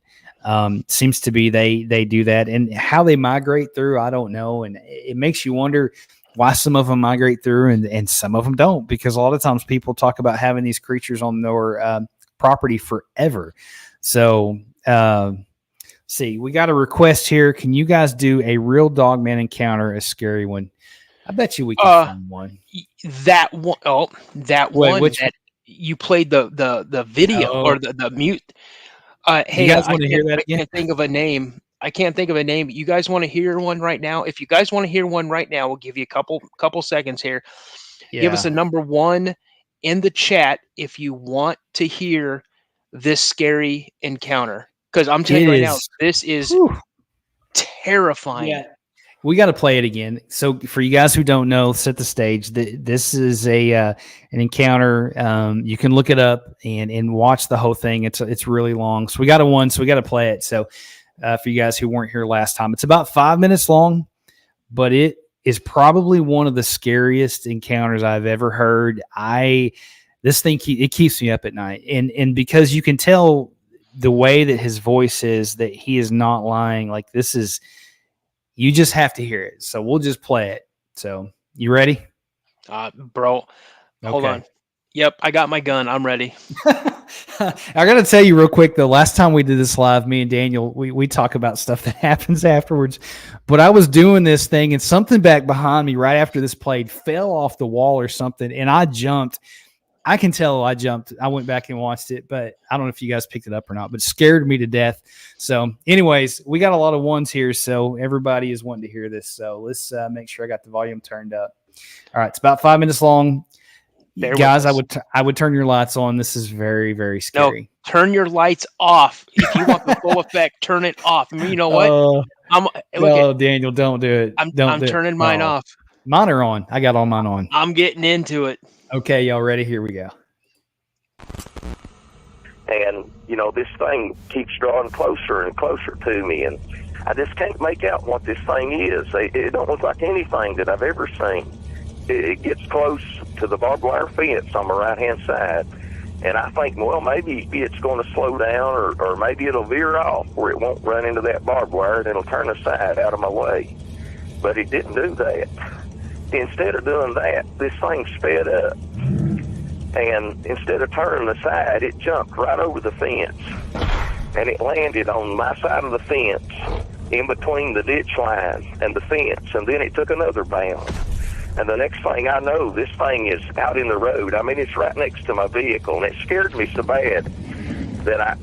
Seems to be they do that, and how they migrate through, I don't know, and it makes you wonder why some of them migrate through and some of them don't, because a lot of times people talk about having these creatures on their property forever. So, see, we got a request here. Can you guys do a real Dogman encounter, a scary one? I bet you we can find one. That one, that you played the video or the mute. Hey, you guys want to hear that again? I can't think of a name. You guys want to hear one right now? If you guys want to hear one right now, we'll give you a couple seconds here. Yeah. Give us a number 1 in the chat if you want to hear this scary encounter. Because I'm telling you right now, this is terrifying. Yeah. We got to play it again. So for you guys who don't know, set the stage. This is an encounter. You can look it up and watch the whole thing. It's really long. So we got so we got to play it. So for you guys who weren't here last time, it's about 5 minutes long, but it is probably one of the scariest encounters I've ever heard. This thing it keeps me up at night, and because you can tell the way that his voice is that he is not lying. Like this is. You just have to hear it. So we'll just play it. So you ready? Bro, hold on. Yep, I got my gun. I'm ready. I got to tell you real quick, though. Last time we did this live, me and Daniel, we talk about stuff that happens afterwards. But I was doing this thing, and something back behind me right after this played fell off the wall or something, and I jumped. I can tell I jumped. I went back and watched it, but I don't know if you guys picked it up or not, but it scared me to death. So anyways, we got a lot of ones here, so everybody is wanting to hear this. So let's make sure I got the volume turned up. All right, it's about 5 minutes long. Guys, I would turn your lights on. This is very, very scary. No, turn your lights off. If you want the full effect, turn it off. I mean, you know what? Daniel, don't do it. I'm turning mine off. Mine are on. I got all mine on. I'm getting into it. Okay, y'all ready? Here we go. And, this thing keeps drawing closer and closer to me, and I just can't make out what this thing is. It don't look like anything that I've ever seen. It gets close to the barbed wire fence on the right-hand side, and I think, well, maybe it's going to slow down, or maybe it'll veer off where it won't run into that barbed wire, and it'll turn aside out of my way. But it didn't do that. Instead of doing that, this thing sped up, and instead of turning aside, it jumped right over the fence, and it landed on my side of the fence in between the ditch line and the fence, and then it took another bound. And the next thing I know, this thing is out in the road. I mean, it's right next to my vehicle, and it scared me so bad that I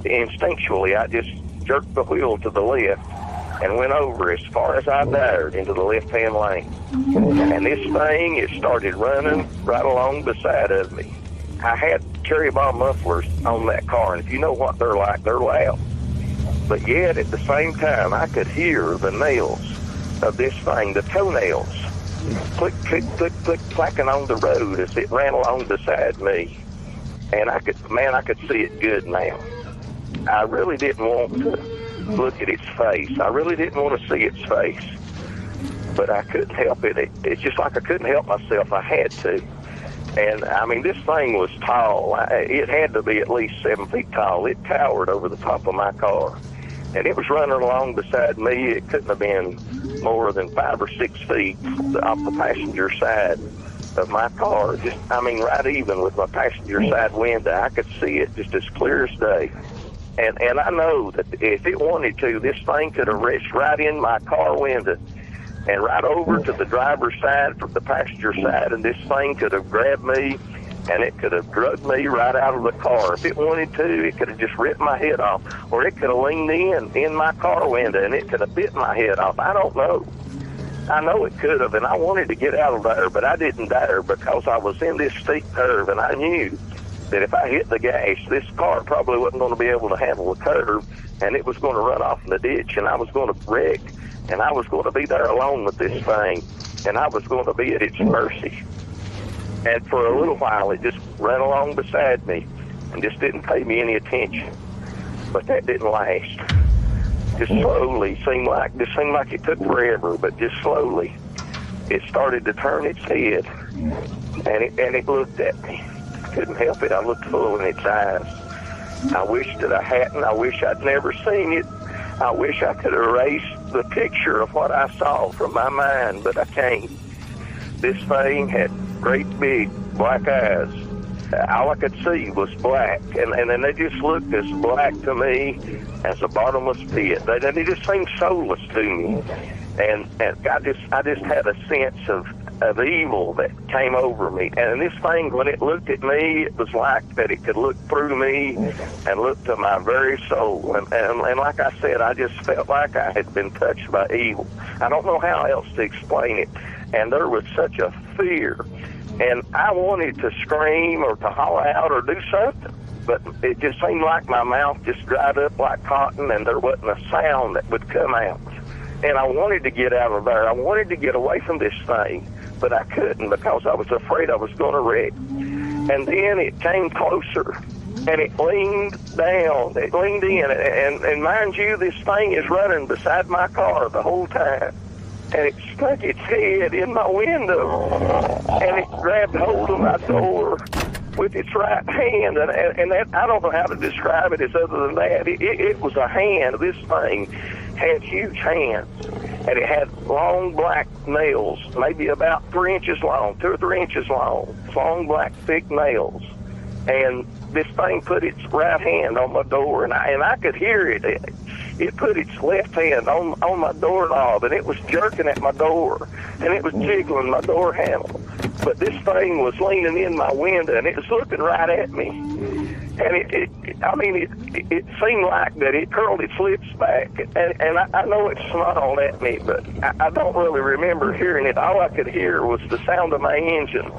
just jerked the wheel to the left and went over as far as I dared into the left-hand lane. And this thing, it started running right along beside of me. I had cherry bomb mufflers on that car, and if you know what they're like, they're loud. But yet, at the same time, I could hear the nails of this thing, the toenails, click, click, click, click, clacking on the road as it ran along beside me. And I could see it good now. I really didn't want to look at its face. I really didn't want to see its face. But I couldn't help it. It's just like I couldn't help myself. I had to. And, I mean, this thing was tall. It had to be at least 7 feet tall. It towered over the top of my car. And it was running along beside me. It couldn't have been more than 5 or 6 feet off the passenger side of my car. Right even with my passenger side window. I could see it just as clear as day. And I know that if it wanted to, this thing could have reached right in my car window and right over to the driver's side from the passenger side, and this thing could have grabbed me and it could have drugged me right out of the car. If it wanted to, it could have just ripped my head off, or it could have leaned in my car window and it could have bit my head off. I don't know. I know it could have, and I wanted to get out of there, but I didn't dare because I was in this steep curve, and I knew that if I hit the gas, this car probably wasn't going to be able to handle the curve, and it was going to run off in the ditch, and I was going to wreck, and I was going to be there alone with this thing, and I was going to be at its mercy. And for a little while, it just ran along beside me and just didn't pay me any attention. But that didn't last. Just slowly, seemed like it took forever, but just slowly, it started to turn its head, and it looked at me. Couldn't help it. I looked full in its eyes. I wish that I hadn't. I wish I'd never seen it. I wish I could erase the picture of what I saw from my mind, but I can't. This thing had great big black eyes, all I could see was black, and then they just looked as black to me as a bottomless pit. They just seemed soulless to me, and I just had a sense of evil that came over me. And this thing, when it looked at me, it was like that it could look through me and look to my very soul. And like I said, I just felt like I had been touched by evil. I don't know how else to explain it. And there was such a fear. And I wanted to scream or to holler out or do something. But it just seemed like my mouth just dried up like cotton, and there wasn't a sound that would come out. And I wanted to get out of there. I wanted to get away from this thing, but I couldn't because I was afraid I was going to wreck. And then it came closer, and it leaned down. It leaned in, and mind you, this thing is running beside my car the whole time. And it stuck its head in my window, and it grabbed hold of my door with its right hand. And that, I don't know how to describe it as other than that. It was a hand. This thing had huge hands, and it had long black nails, maybe about 3 inches long, 2 or 3 inches long, long black thick nails. And this thing put its right hand on my door, and I could hear it. It put its left hand on my doorknob, and it was jerking at my door, and it was jiggling my door handle. But this thing was leaning in my window, and it was looking right at me. And it seemed like that it curled its lips back, and I know it snarled at me, but I don't really remember hearing it. All I could hear was the sound of my engine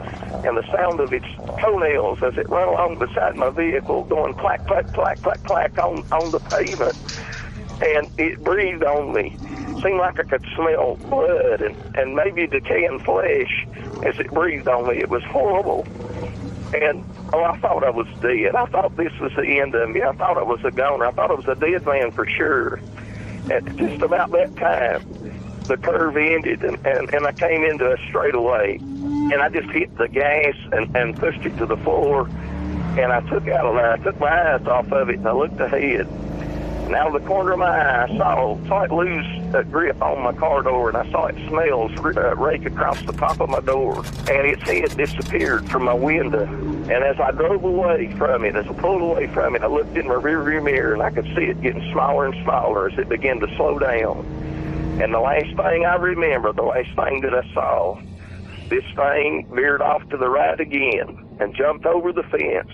and the sound of its toenails as it ran along beside my vehicle, going clack, clack, clack, clack, clack on the pavement. And it breathed on me. Seemed like I could smell blood and maybe decaying flesh as it breathed on me. It was horrible. And, I thought I was dead. I thought this was the end of me. I thought I was a goner. I thought I was a dead man for sure. At just about that time, the curve ended, and I came into a straightaway. And I just hit the gas and pushed it to the floor. And I took out of there. I took my eyes off of it, and I looked ahead. And out of the corner of my eye, I saw it lose a grip on my car door, and I saw its nails rake across the top of my door, and its head disappeared from my window. And as I drove away from it, as I pulled away from it, I looked in my rearview mirror, and I could see it getting smaller and smaller as it began to slow down. And the last thing I remember, the last thing that I saw, this thing veered off to the right again and jumped over the fence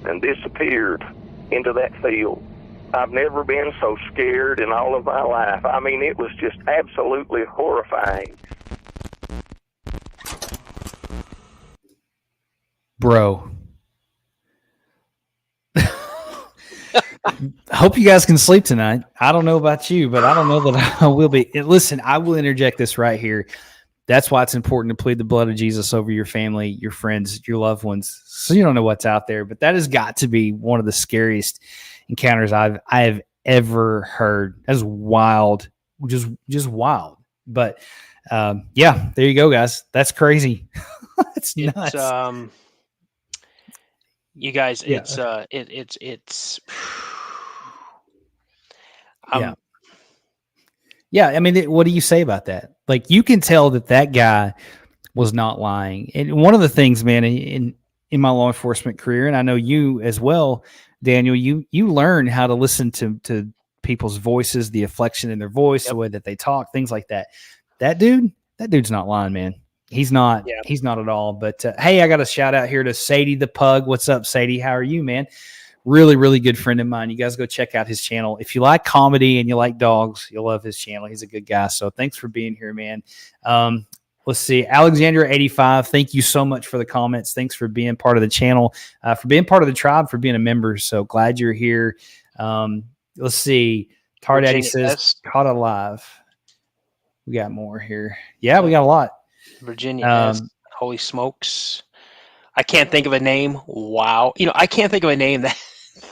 and disappeared into that field. I've never been so scared in all of my life. I mean, it was just absolutely horrifying. Bro. I hope you guys can sleep tonight. I don't know about you, but I don't know that I will be. Listen, I will interject this right here. That's why it's important to plead the blood of Jesus over your family, your friends, your loved ones. So you don't know what's out there, but that has got to be one of the scariest encounters I have ever heard. That's wild, just wild. But yeah, there you go, guys. That's crazy. It's nuts. You guys, Yeah. Yeah. I mean, what do you say about that? Like, you can tell that guy was not lying. And one of the things, man, in my law enforcement career, and I know you as well, Daniel, you learn how to listen to people's voices, the inflection in their voice, the way that they talk, things like that. That dude's not lying, man. He's not. Yeah. He's not at all. But hey, I got a shout out here to Sadie the Pug. What's up, Sadie? How are you, man? Really, really good friend of mine. You guys go check out his channel. If you like comedy and you like dogs, you'll love his channel. He's a good guy. So thanks for being here, man. Let's see. Alexandra85, thank you so much for the comments. Thanks for being part of the channel, for being part of the tribe, for being a member. So glad you're here. Let's see. Tar Daddy says, caught alive. We got more here. Yeah, we got a lot. Virginia, holy smokes. I can't think of a name. Wow. I can't think of a name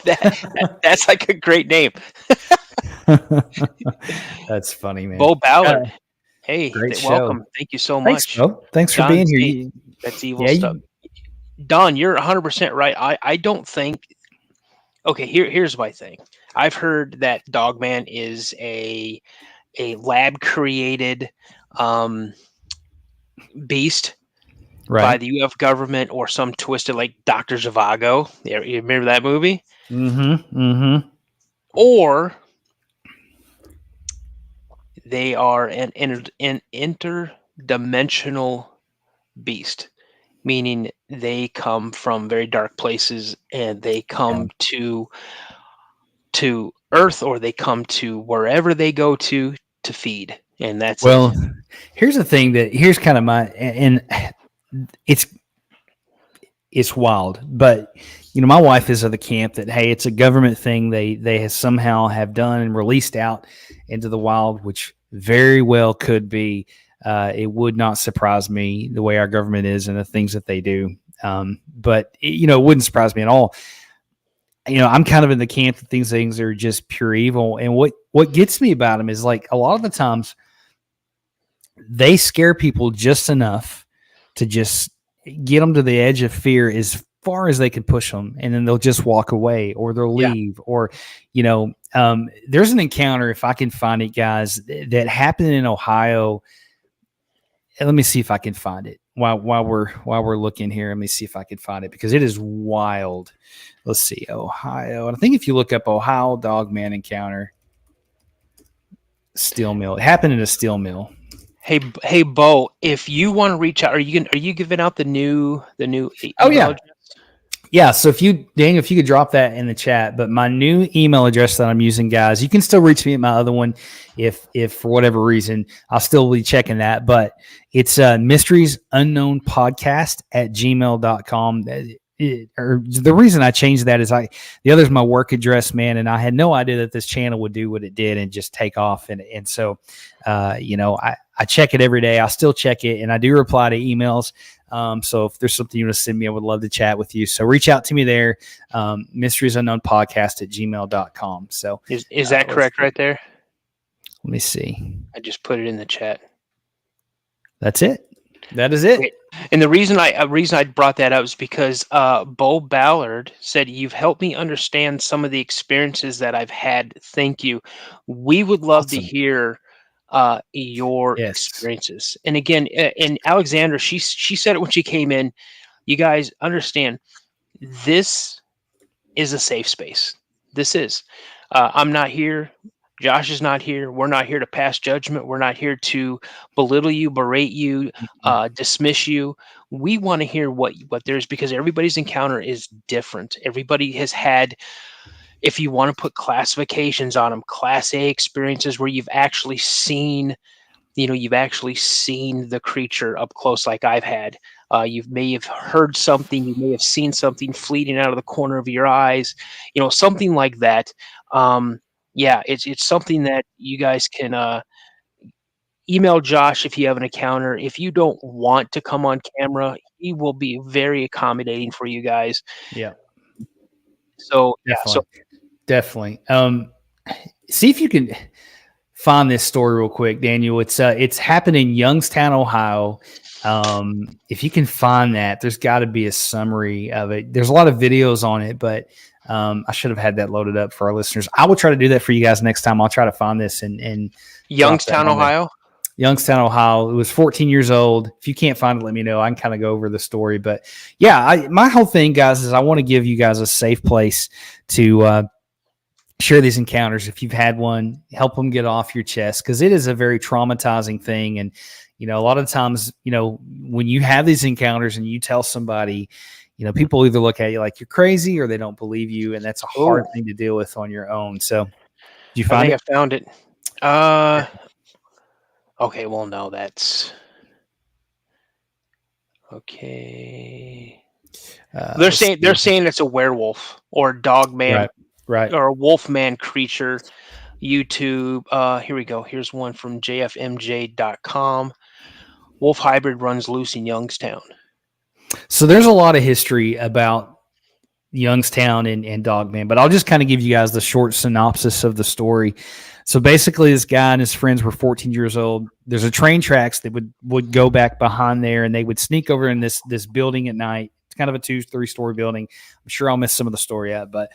that's like a great name. That's funny, man. Bo Ballard. Hey, Show. welcome. Thank you so much. Thanks, Bo. Thanks for being here. That's evil stuff. Don, you're 100% right. I don't think. Okay, here's my thing. I've heard that Dogman is a lab created beast. by the UF government or some twisted like Dr. Zhivago. You remember that movie? Or they are an interdimensional beast, meaning they come from very dark places and they come to Earth, or they come to wherever they go to feed, and that's well. Here's the thing here's kind of my, and it's wild, but my wife is of the camp that, hey, it's a government thing. They somehow have done and released out into the wild, which very well could be. It would not surprise me the way our government is and the things that they do. But it wouldn't surprise me at all. I'm kind of in the camp that things are just pure evil. And what gets me about them is, like, a lot of the times they scare people just enough to just get them to the edge of fear as far as they can push them, and then they'll just walk away, or they'll leave, or there's an encounter, if I can find it, guys, that happened in Ohio. Let me see if I can find it while we're looking here. Let me see if I can find it, because it is wild. Let's see, Ohio. And I think if you look up Ohio Dogman encounter, steel mill. It happened in a steel mill. Hey, Bo, if you want to reach out, are you giving out the new Oh yeah. Yeah, so Daniel, if you could drop that in the chat. But my new email address that I'm using, guys, you can still reach me at my other one if for whatever reason, I'll still be checking that. But it's mysteriesunknownpodcast@gmail.com. Or the reason I changed that is the other's my work address, man, and I had no idea that this channel would do what it did and just take off. And so, I check it every day. I still check it, and I do reply to emails. So if there's something you want to send me, I would love to chat with you. So reach out to me there, mysteriesunknownpodcast@gmail.com. So is that correct right there? Let me see. I just put it in the chat. That's it. That is it. And the reason I brought that up is because Bo Ballard said, "You've helped me understand some of the experiences that I've had. Thank you. We would love to hear your experiences." And again, and Alexandra, she said it when she came in. You guys understand, this is a safe space. This is. I'm not here. Josh is not here. We're not here to pass judgment. We're not here to belittle you, berate you, dismiss you. We want to hear what there's, because everybody's encounter is different. Everybody has had, if you want to put classifications on them, Class A experiences where you've actually seen, the creature up close, like I've had. You may have heard something. You may have seen something fleeting out of the corner of your eyes. Something like that. Yeah, it's something that you guys can email Josh if you have an encounter. If you don't want to come on camera, he will be very accommodating for you guys. Yeah. So definitely. See if you can find this story real quick, Daniel. It's happened in Youngstown, Ohio. If you can find that, there's got to be a summary of it. There's a lot of videos on it, but I should have had that loaded up for our listeners. I will try to do that for you guys next time. I'll try to find this and Youngstown, Ohio. Youngstown, Ohio. It was 14 years old. If you can't find it, let me know. I can kind of go over the story. But yeah, my whole thing, guys, is I want to give you guys a safe place to share these encounters. If you've had one, help them get off your chest, because it is a very traumatizing thing. And, a lot of times, when you have these encounters and you tell somebody, people either look at you like you're crazy or they don't believe you. And that's a hard thing to deal with on your own. So did you find it? I found it. Okay. Well, no, that's okay. They're saying it's a werewolf or a dogman, right, or a wolfman creature. YouTube. Here we go. Here's one from jfmj.com. Wolf hybrid runs loose in Youngstown. So there's a lot of history about Youngstown and Dogman, but I'll just kind of give you guys the short synopsis of the story. So basically, this guy and his friends were 14 years old. There's a train tracks that would go back behind there, and they would sneak over in this building at night. It's kind of a 2-3 story building. I'm sure I'll miss some of the story out, but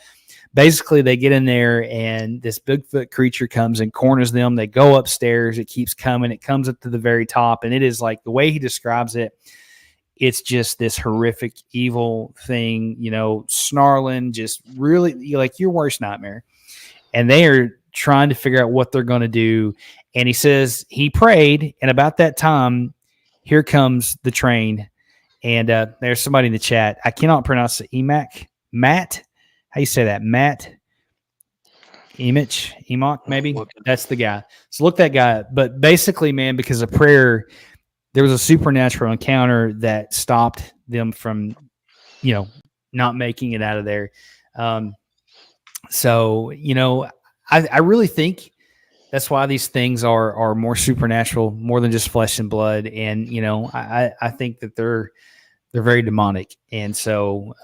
basically they get in there and this Bigfoot creature comes and corners them. They go upstairs. It keeps coming. It comes up to the very top, and it is like, the way he describes it, it's just this horrific, evil thing, snarling, just really like your worst nightmare. And they are trying to figure out what they're going to do. And he says he prayed, and about that time, here comes the train. And there's somebody in the chat. I cannot pronounce it. Matt. How you say that? Matt. Emach, maybe. That's the guy. So look that guy up. But basically, man, because of prayer, there was a supernatural encounter that stopped them from, not making it out of there. So, I really think that's why these things are more supernatural, more than just flesh and blood. And, I think that they're very demonic. And so,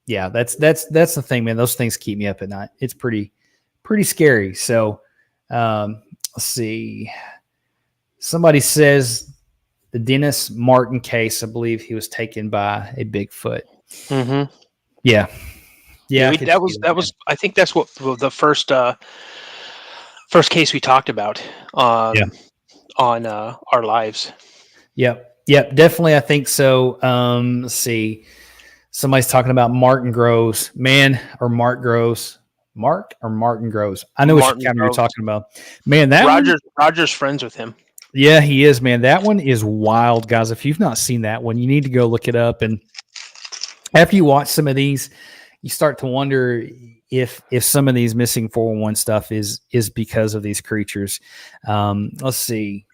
yeah, that's the thing, man. Those things keep me up at night. It's pretty scary. So, let's see. Somebody says the Dennis Martin case, I believe he was taken by a Bigfoot. Mm-hmm. Yeah. Yeah. That was, I think that's what the first case we talked about on our lives. Yep. Definitely. I think so. Let's see. Somebody's talking about Martin Groves, man, or Mark Groves. Mark or Martin Groves. I know which camera you're talking about. Man, that Roger's friends with him. Yeah, he is, man. That one is wild, guys. If you've not seen that one, you need to go look it up. And after you watch some of these, you start to wonder if some of these missing 411 stuff is because of these creatures. Let's see.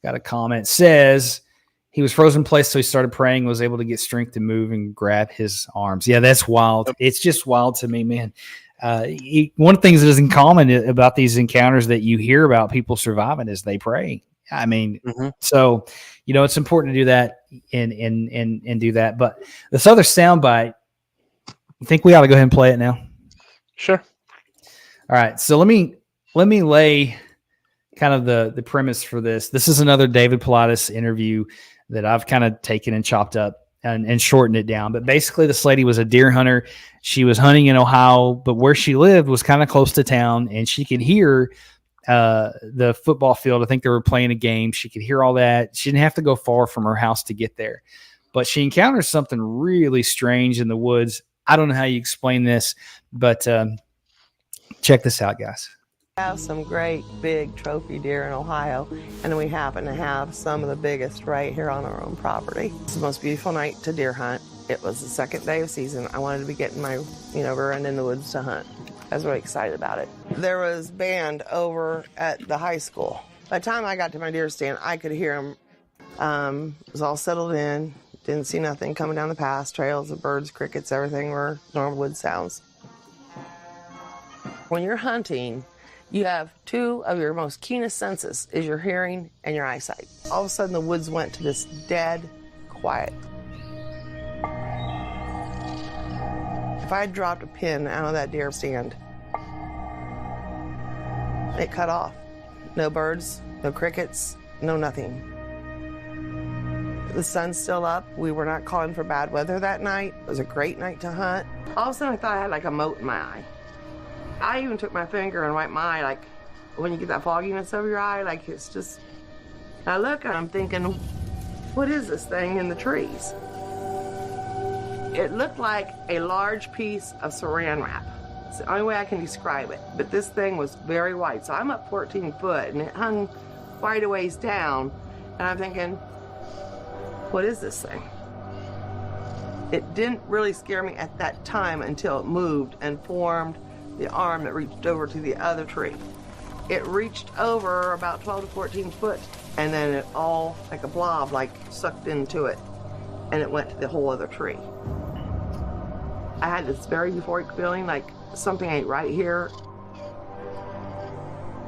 Got a comment. Says he was frozen in place, so he started praying, was able to get strength to move and grab his arms. Yeah, that's wild. It's just wild to me, man. One of the things that is in common about these encounters that you hear about people surviving is they pray. I mean, so, it's important to do that and do that. But this other soundbite, I think we ought to go ahead and play it now. Sure. All right. So let me lay kind of the premise for this. This is another David Pilatus interview that I've kind of taken and chopped up and shortened it down. But basically, this lady was a deer hunter. She was hunting in Ohio, but where she lived was kind of close to town, and she could hear the football field. I think they were playing a game. She could hear all that. She didn't have to go far from her house to get there, but she encounters something really strange in the woods. I don't know how you explain this, but check this out, guys. We have some great big trophy deer in Ohio, and we happen to have some of the biggest right here on our own property. It's the most beautiful night to deer hunt. It was the second day of season. I wanted to be getting my, run in the woods to hunt. I was really excited about it. There was band over at the high school. By the time I got to my deer stand, I could hear them. It was all settled in. Didn't see nothing coming down the path. Trails of birds, crickets, everything were normal wood sounds. When you're hunting, you have two of your most keenest senses, is your hearing and your eyesight. All of a sudden, the woods went to this dead quiet. If I had dropped a pin out of that deer stand, it cut off. No birds, no crickets, no nothing. The sun's still up. We were not calling for bad weather that night. It was a great night to hunt. All of a sudden, I thought I had like a mote in my eye. I even took my finger and wiped my eye, like when you get that fogginess over your eye, like it's just. I look and I'm thinking, what is this thing in the trees? It looked like a large piece of saran wrap. It's the only way I can describe it. But this thing was very white. So I'm up 14 foot and it hung quite a ways down. And I'm thinking, what is this thing? It didn't really scare me at that time until it moved and formed the arm that reached over to the other tree. It reached over about 12 to 14 foot, and then it all, like a blob, like sucked into it, and it went to the whole other tree. I had this very euphoric feeling like something ain't right here.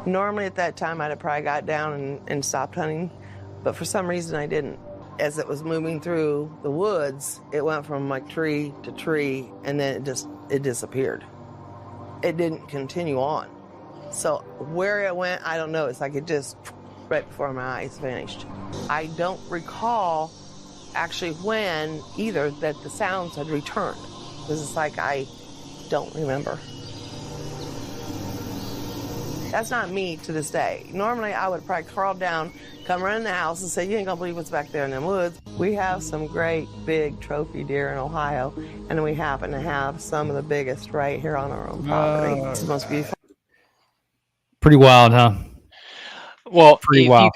Normally at that time I'd have probably got down and stopped hunting, but for some reason I didn't. As it was moving through the woods, it went from like tree to tree, and then it disappeared. It didn't continue on. So where it went, I don't know. It's like it just right before my eyes vanished. I don't recall actually when either that the sounds had returned, because it's like I don't remember. That's not me to this day. Normally, I would probably crawl down, come around the house and say, you ain't gonna believe what's back there in them woods. We have some great big trophy deer in Ohio, and we happen to have some of the biggest right here on our own property. It's the most beautiful. Pretty wild, huh? Well, Pretty wild.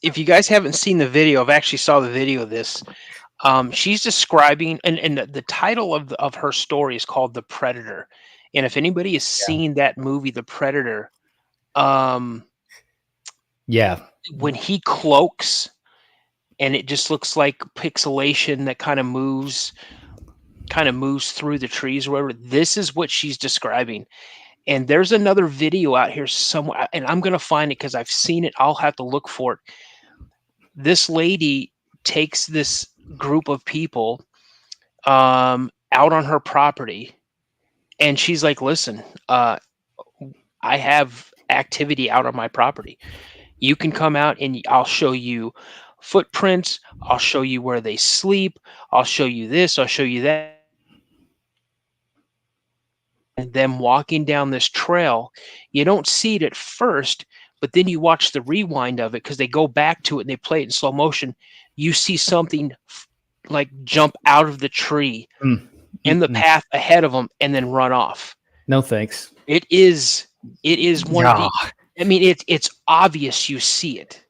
if you guys haven't seen the video, I've actually saw the video of this. She's describing, and the title of her story is called The Predator. And if anybody has seen that movie, The Predator, Yeah. when he cloaks and it just looks like pixelation that kind of moves through the trees or whatever, this is what she's describing. And there's another video out here somewhere, and I'm going to find it because I've seen it. I'll have to look for it. This lady takes this group of people out on her property, and she's like, listen, I have activity out on my property. You can come out and I'll show you footprints. I'll show you where they sleep. I'll show you this. I'll show you that. And them walking down this trail, you don't see it at first, but then you watch the rewind of it because they go back to it and they play it in slow motion. You see something like jump out of the tree in the path ahead of them and then run off. No thanks. It is one of the, I mean, it's obvious you see it.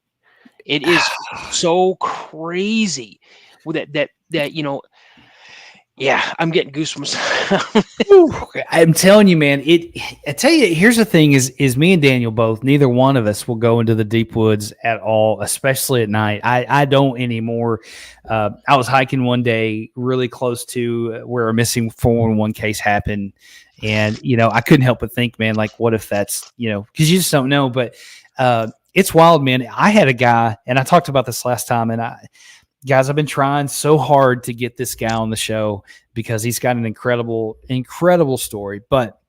It is so crazy that you know. Yeah, I'm getting goosebumps. I'm telling you, man. I tell you, here's the thing: is me and Daniel both. Neither one of us will go into the deep woods at all, especially at night. I don't anymore. I was hiking one day, really close to where a missing 411 case happened, and I couldn't help but think, man, like, what if that's because you just don't know. But it's wild, man. I had a guy, and I talked about this last time, and Guys, I've been trying so hard to get this guy on the show because he's got an incredible, incredible story. But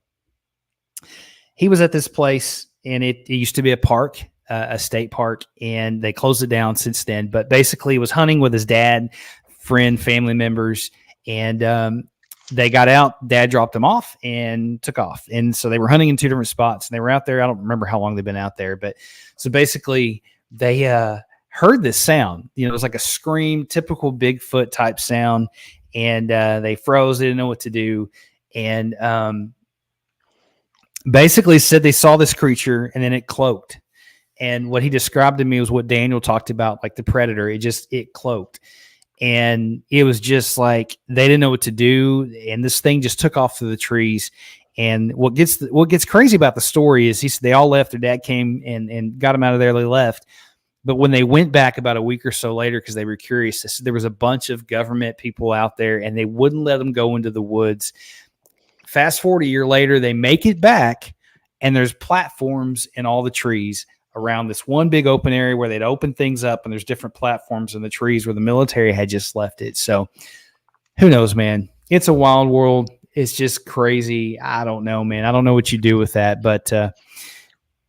he was at this place, and it used to be a park, a state park, and they closed it down since then. But basically, he was hunting with his dad, friend, family members, and they got out. Dad dropped them off and took off. And so they were hunting in two different spots, and they were out there. I don't remember how long they've been out there, but so basically they heard this sound. It was like a scream, typical Bigfoot type sound, and they froze. They didn't know what to do, and basically said they saw this creature, and then it cloaked. And what he described to me was what Daniel talked about, like the Predator. It cloaked, and it was just like they didn't know what to do, and this thing just took off through the trees. And what gets crazy about the story is he said they all left. Their dad came and got them out of there. They left. But when they went back about a week or so later, because they were curious, there was a bunch of government people out there, and they wouldn't let them go into the woods. Fast forward a year later, they make it back, and there's platforms in all the trees around this one big open area where they'd open things up, and there's different platforms in the trees where the military had just left it. So who knows, man? It's a wild world. It's just crazy. I don't know, man. I don't know what you do with that, but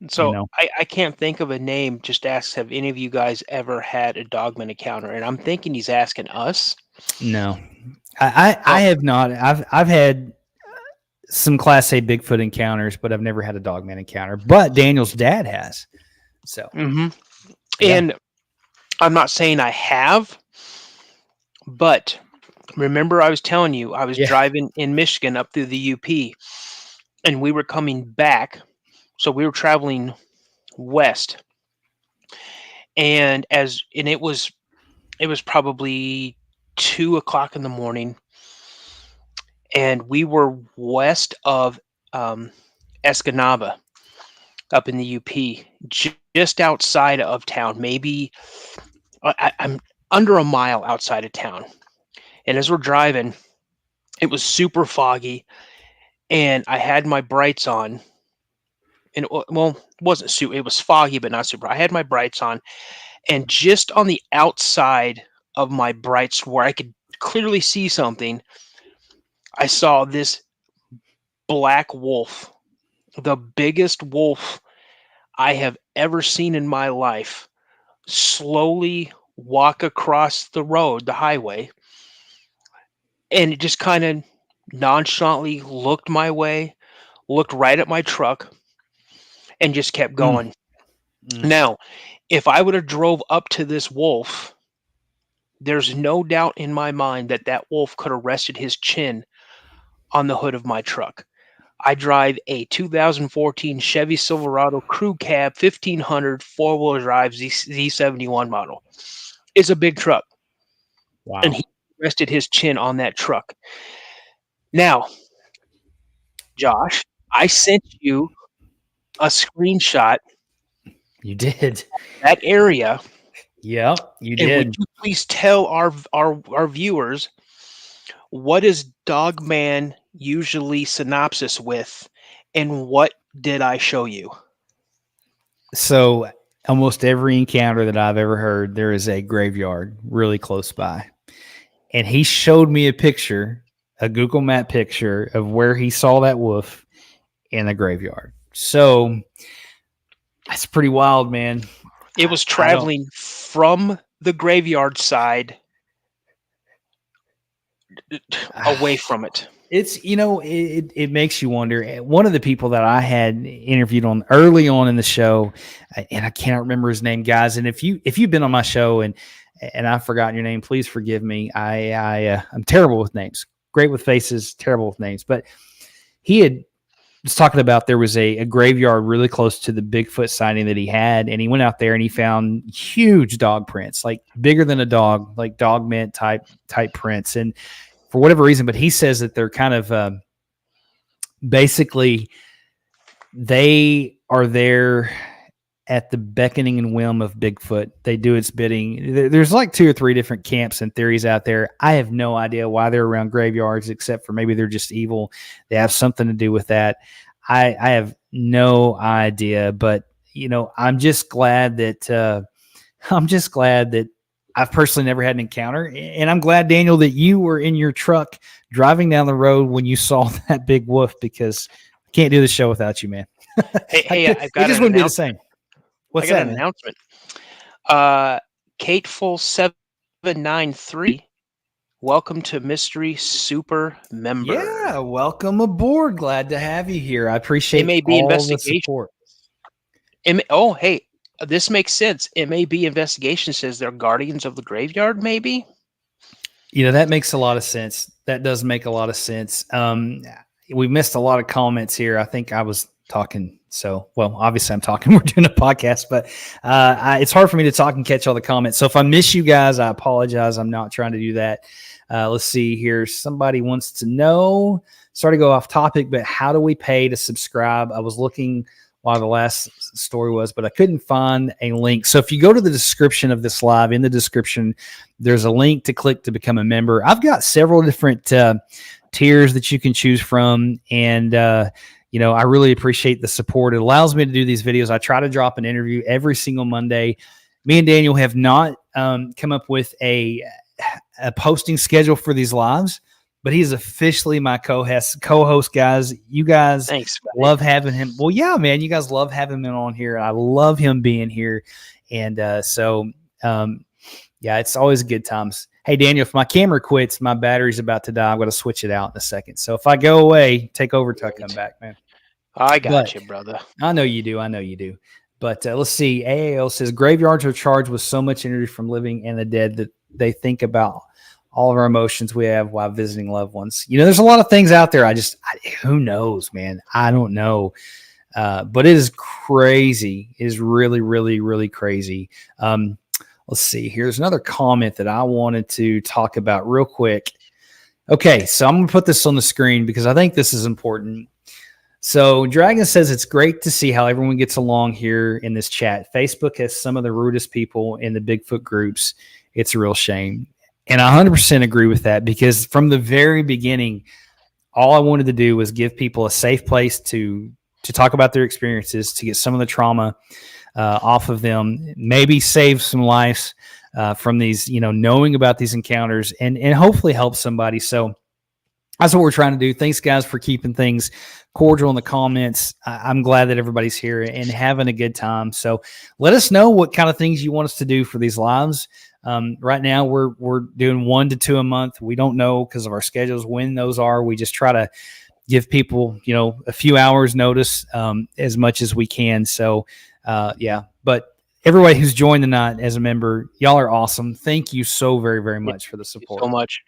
so I can't think of a name. Just asks, have any of you guys ever had a Dogman encounter? And I'm thinking he's asking us. No, I have not. I've had some Class A Bigfoot encounters, but I've never had a Dogman encounter. But Daniel's dad has. So, And I'm not saying I have, but remember I was telling you I was driving in Michigan up through the UP, and we were coming back. So we were traveling west, and it was probably 2:00 in the morning, and we were west of Escanaba, up in the UP, just outside of town. Maybe I'm under a mile outside of town, and as we're driving, it was super foggy, and I had my brights on. And it wasn't it was foggy, but not super. I had my brights on, and just on the outside of my brights where I could clearly see something, I saw this black wolf, the biggest wolf I have ever seen in my life, slowly walk across the road, the highway, and it just kind of nonchalantly looked my way, looked right at my truck, and just kept going. Now, if I would have drove up to this wolf, there's no doubt in my mind that that wolf could have rested his chin on the hood of my truck. I drive a 2014 Chevy Silverado Crew Cab 1500 four-wheel drive Z71 model. It's a big truck. Wow. And he rested his chin on that truck. Now, Josh, I sent you a screenshot. You did. That area. Yep, you And did. would you please tell our viewers, what is Dogman usually synopsis with, and what did I show you? So almost every encounter that I've ever heard, there is a graveyard really close by. And he showed me a picture, a Google Map picture of where he saw that wolf in a graveyard. So that's pretty wild, man. It was traveling from the graveyard side away from it. It's, it makes you wonder. One of the people that I had interviewed on early on in the show, and I cannot remember his name, guys. And if you've been on my show and I've forgotten your name, please forgive me. I'm terrible with names, great with faces, terrible with names. But he was talking about there was a graveyard really close to the Bigfoot sighting that he had, and he went out there and he found huge dog prints, like bigger than a dog, like Dogman type prints. And for whatever reason, but he says that they're kind of basically they are there at the beckoning and whim of Bigfoot. They do its bidding. There's like 2 or 3 different camps and theories out there. I have no idea why they're around graveyards, except for maybe they're just evil. They have something to do with that. I have no idea, but I'm just glad that I've personally never had an encounter, and I'm glad, Daniel, that you were in your truck driving down the road when you saw that big wolf, because I can't do the show without you, man. Hey, I've got it just wouldn't be the same. What's that, an announcement? Kateful793, welcome to Mystery Super Member. Yeah, welcome aboard. Glad to have you here. I appreciate it may be all the investigation. support. This makes sense. It may be investigation, says they're guardians of the graveyard, maybe. That makes a lot of sense. That does make a lot of sense. We missed a lot of comments here. I think I was talking. So, well, obviously I'm talking. We're doing a podcast, but it's hard for me to talk and catch all the comments. So if I miss you guys, I apologize. I'm not trying to do that. Let's see here. Somebody wants to know, sorry to go off topic, but how do we pay to subscribe? I was looking while the last story was, but I couldn't find a link. So if you go to the description of this live, in the description, there's a link to click to become a member. I've got several different tiers that you can choose from. And, I really appreciate the support. It allows me to do these videos. I try to drop an interview every single Monday. Me and Daniel have not come up with a posting schedule for these lives, but he's officially my co-host, guys. You guys love having him. Well, yeah, man, you guys love having him on here. I love him being here. And it's always good times. Hey, Daniel, if my camera quits, my battery's about to die. I'm going to switch it out in a second. So if I go away, take over till I come back, man. I got you, brother. I know you do. But let's see. AAL says, graveyards are charged with so much energy from living and the dead that they think about all of our emotions we have while visiting loved ones. There's a lot of things out there. Who knows, man? I don't know. But it is crazy. It is really, really, really crazy. Let's see. Here's another comment that I wanted to talk about real quick. Okay, so I'm going to put this on the screen because I think this is important. So Dragon says, it's great to see how everyone gets along here in this chat. Facebook has some of the rudest people in the Bigfoot groups. It's a real shame. And I 100% agree with that, because from the very beginning, all I wanted to do was give people a safe place to talk about their experiences, to get some of the trauma off of them, maybe save some lives from these, knowing about these encounters, and hopefully help somebody. So that's what we're trying to do. Thanks, guys, for keeping things cordial in the comments. I'm glad that everybody's here and having a good time. So let us know what kind of things you want us to do for these lives. Right now, we're doing 1 to 2 a month. We don't know because of our schedules when those are. We just try to give people, a few hours notice, as much as we can. So, but everybody who's joined tonight as a member, y'all are awesome. Thank you so very, very much for the support. So much.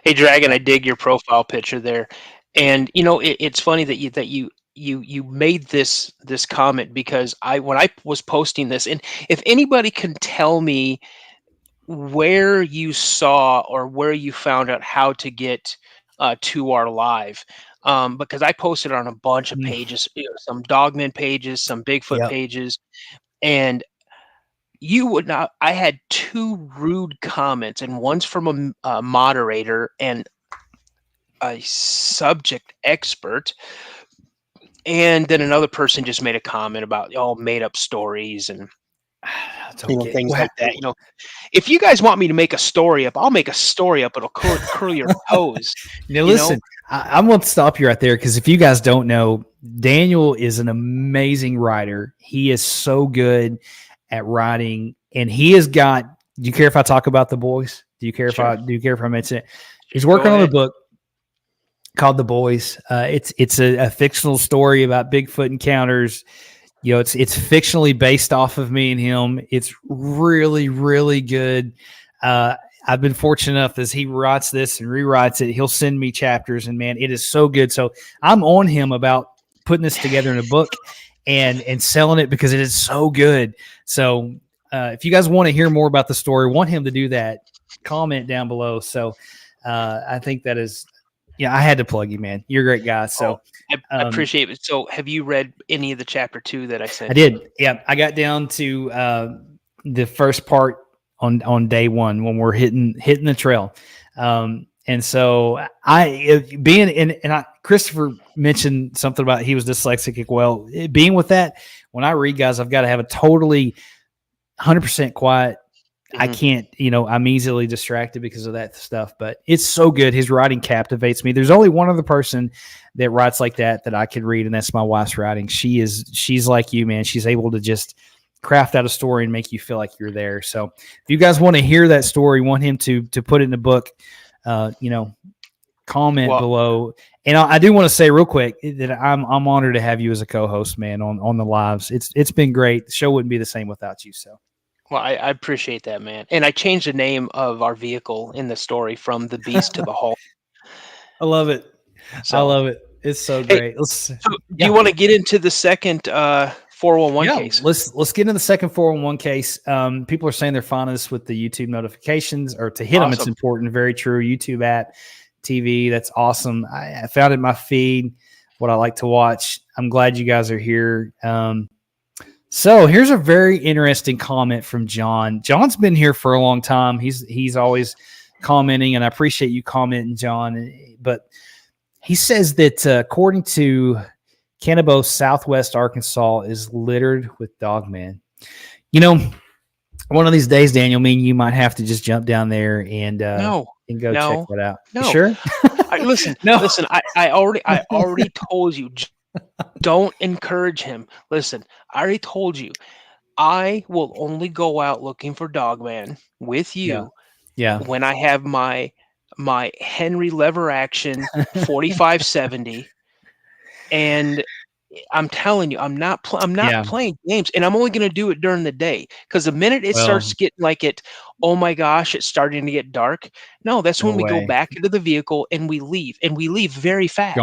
Hey, Dragon, I dig your profile picture there. And, it's funny that you made this comment, because when I was posting this, and if anybody can tell me where you saw or where you found out how to get to our live, because I posted on a bunch of pages, some Dogman pages, some Bigfoot pages, and you would not. I had 2 rude comments, and one's from a moderator and a subject expert, and then another person just made a comment about all made up stories and things like that. If you guys want me to make a story up, I'll make a story up. It'll curl your toes. Listen, I'm going to stop you right there, because if you guys don't know, Daniel is an amazing writer. He is so good at writing, and he has got. Do you care if I talk about The Boys? Do you care if I mention it? He's working on a book called The Boys. It's a fictional story about Bigfoot encounters. It's fictionally based off of me and him. It's really, really good. I've been fortunate enough, as he writes this and rewrites it, he'll send me chapters, and man, it is so good. So I'm on him about putting this together in a book and selling it, because it is so good. So if you guys want to hear more about the story, want him to do that, comment down below. So I think that is, I had to plug you, man. You're a great guy. So I appreciate it. So have you read any of the chapter 2 that I sent? I did. Yeah. I got down to the first part on day 1 when we're hitting the trail. And so Christopher mentioned something about he was dyslexic as well. Being with that, when I read, guys, I've got to have a totally 100% quiet. I can't, I'm easily distracted because of that stuff, but it's so good. His writing captivates me. There's only one other person that writes like that I could read, and that's my wife's writing. She's like you, man. She's able to just craft out a story and make you feel like you're there. So if you guys want to hear that story, want him to put it in a book, comment below. And I do want to say real quick that I'm honored to have you as a co-host, man, on the lives. It's been great. The show wouldn't be the same without you. So. Well, I appreciate that, man. And I changed the name of our vehicle in the story from the Beast to the Hulk. I love it. I love it. It's so great. Do you want to get into the second 411 case? Let's get into the second 411 case. People are saying they're finding this with the YouTube notifications, or to hit them. It's important. Very true. YouTube app, TV. That's awesome. I found it in my feed, what I like to watch. I'm glad you guys are here. So here's a very interesting comment from John. John's been here for a long time. He's always commenting, and I appreciate you commenting, John. But he says that according to Cannabo, Southwest Arkansas is littered with dogmen. One of these days, Daniel, you might have to just jump down there and go check that out. No. You sure? Listen. I already told you. Don't encourage him. Listen, I already told you, I will only go out looking for Dogman with you when I have my Henry lever action 4570. And I'm telling you, I'm not playing games, and I'm only going to do it during the day, because the minute it starts getting oh my gosh, it's starting to get dark. No, that's when we go back into the vehicle and we leave very fast.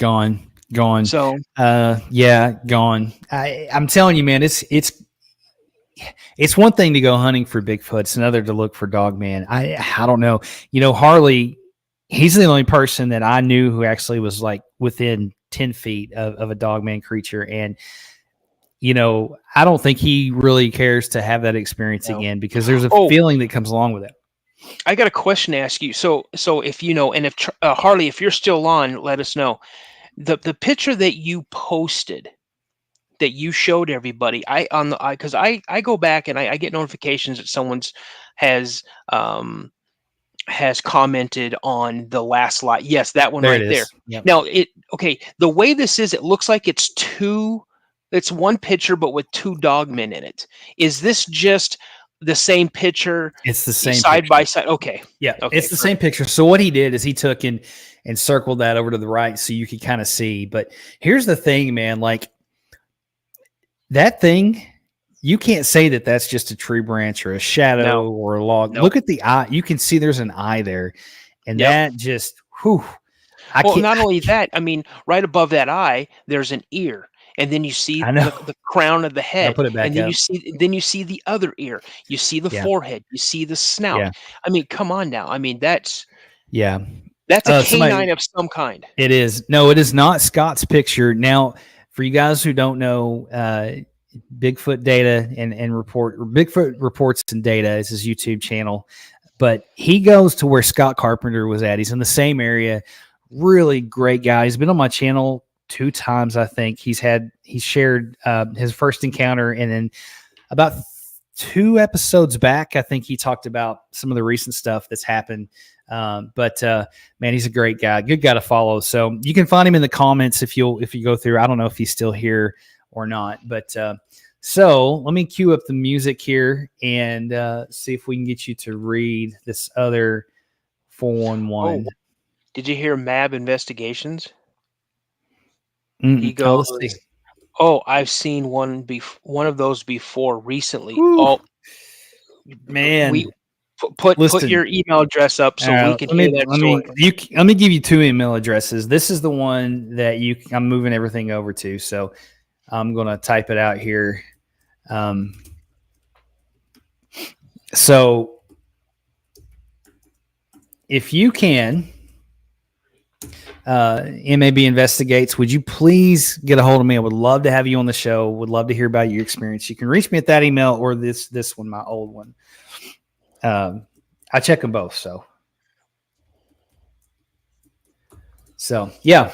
Gone. So gone. I'm telling you, man, it's one thing to go hunting for Bigfoot. It's another to look for Dogman. I don't know. Harley, he's the only person that I knew who actually was within 10 feet of a Dogman creature. And, I don't think he really cares to have that experience again, because there's a feeling that comes along with it. I got a question to ask you. So if and if Harley, if you're still on, let us know. The picture that you posted, that you showed everybody, because I go back and I get notifications that someone's has commented on the last lot. Yes, that one right there. Yep. Now the way this is, it looks like it's one picture but with 2 dogmen in it. Is this just the same picture? It's the same side picture. by side. Okay. Yeah, okay, it's the same picture. So what he did is he took and and circled that over to the right so you could kind of see. But here's the thing, man, like that thing, you can't say that that's just a tree branch or a shadow or a log. Nope. Look at the eye. You can see there's an eye there. And that just, whew. Not only that, I mean, right above that eye, there's an ear. And then you see the crown of the head. Put it back and then up. you see the other ear. You see the forehead. You see the snout. Yeah. I mean, come on now. I mean, that's a canine of some kind. It is. No, it is not Scott's picture. Now, for you guys who don't know, Bigfoot Data and Bigfoot Reports and Data is his YouTube channel, but he goes to where Scott Carpenter was at. He's in the same area. Really great guy. He's been on my channel 2 times, I think. He shared his first encounter, and then about 2 episodes back, I think he talked about some of the recent stuff that's happened. But man, he's a great guy, good guy to follow. So you can find him in the comments if you go through. I don't know if he's still here or not, but so let me cue up the music here and see if we can get you to read this other 411. Oh, did you hear Mab Investigations? Mm-mm. He goes, I've seen one of those before recently. Woo. Oh, man. Put your email address up so we can hear that story. Let me give you 2 email addresses. This is the one that I'm moving everything over to. So I'm going to type it out here. So if you can, MAB Investigates, would you please get a hold of me? I would love to have you on the show. Would love to hear about your experience. You can reach me at that email or this one, my old one. I check them both. So yeah,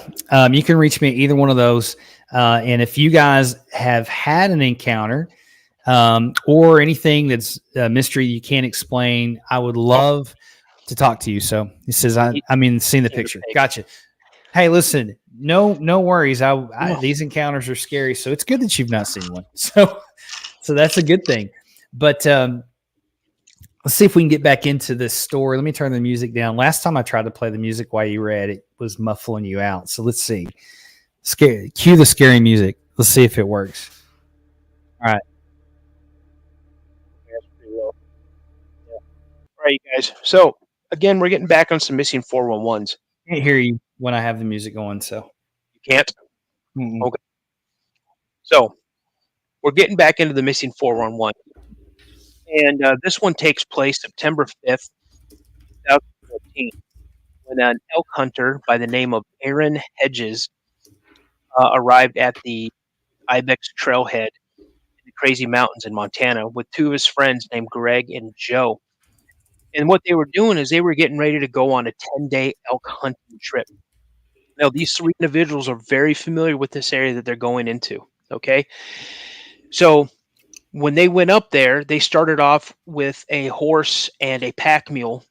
you can reach me at either one of those. And if you guys have had an encounter or anything that's a mystery you can't explain, I would love to talk to you. So he says, seeing the picture. Gotcha. Hey, listen, no worries. These encounters are scary. So it's good that you've not seen one. So that's a good thing. But let's see if we can get back into this story. Let me turn the music down. Last time I tried to play the music while you read, it was muffling you out. So let's see. Cue the scary music. Let's see if it works. All right. That's pretty low. Yeah. All right, you guys. So again, we're getting back on some missing 411s. I can't hear you when I have the music going. So you can't. Mm-mm. Okay. So we're getting back into the missing 411. And this one takes place September 5th, 2014, when an elk hunter by the name of Aaron Hedges arrived at the Ibex Trailhead in the Crazy Mountains in Montana with 2 of his friends named Greg and Joe. And what they were doing is they were getting ready to go on a 10-day elk hunting trip. Now, these 3 individuals are very familiar with this area that they're going into, okay? So when they went up there, they started off with a horse and a pack mule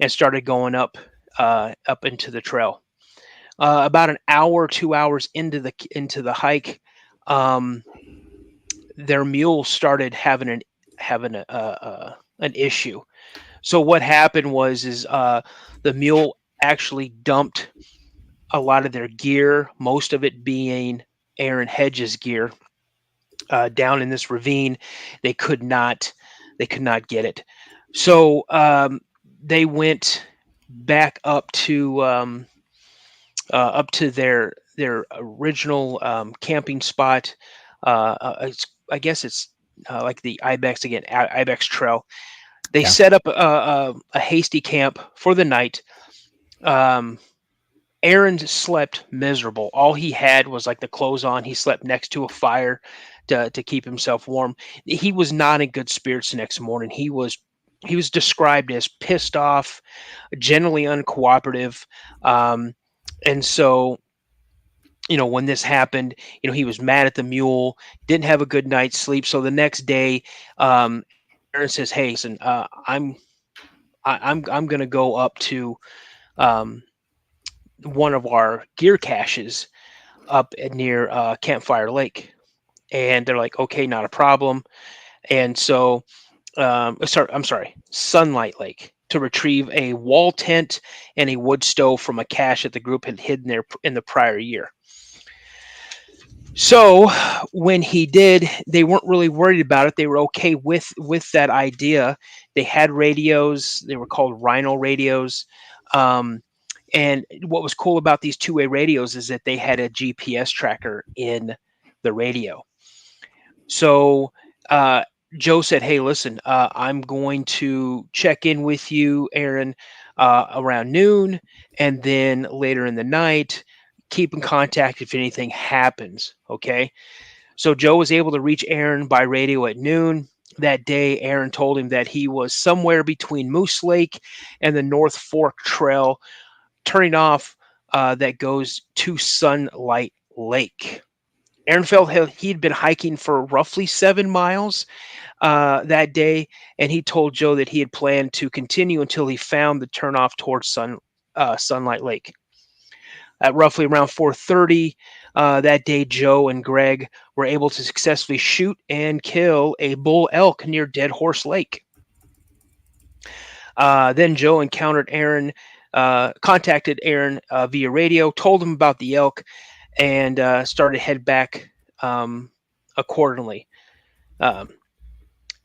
and started going up into the trail. About an hour, 2 hours into the hike, their mule started having an issue. So what happened was the mule actually dumped a lot of their gear, most of it being Aaron Hedges' gear, down in this ravine. They could not get it. So they went back up to their original camping spot. I guess it's like the Ibex Trail. They set up a hasty camp for the night. Aaron slept miserable. All he had was like the clothes on. He slept next to a fire to keep himself warm. He was not in good spirits the next morning. He was described as pissed off, generally uncooperative. And so, when this happened, he was mad at the mule, didn't have a good night's sleep. So the next day, Aaron says, "Hey, listen, I'm going to go up to one of our gear caches up near Campfire Lake." And they're like, "Okay, not a problem." And so, Sunlight Lake. to retrieve a wall tent and a wood stove from a cache that the group had hidden there in the prior year. So when he did, they weren't really worried about it. They were okay with that idea. They had radios. They were called Rhino radios. And what was cool about these two-way radios is that they had a GPS tracker in the radio. So Joe said, "Hey, listen, I'm going to check in with you, Aaron, around noon, and then later in the night, keep in contact if anything happens." Okay. So Joe was able to reach Aaron by radio at noon. That day, Aaron told him that he was somewhere between Moose Lake and the North Fork Trail, turning off that goes to Sunlight Lake. Aaron felt he'd been hiking for roughly 7 miles that day, and he told Joe that he had planned to continue until he found the turnoff towards Sunlight Lake. At roughly around 4:30 that day, Joe and Greg were able to successfully shoot and kill a bull elk near Dead Horse Lake. Then Joe contacted Aaron via radio, told him about the elk, and started to head back accordingly.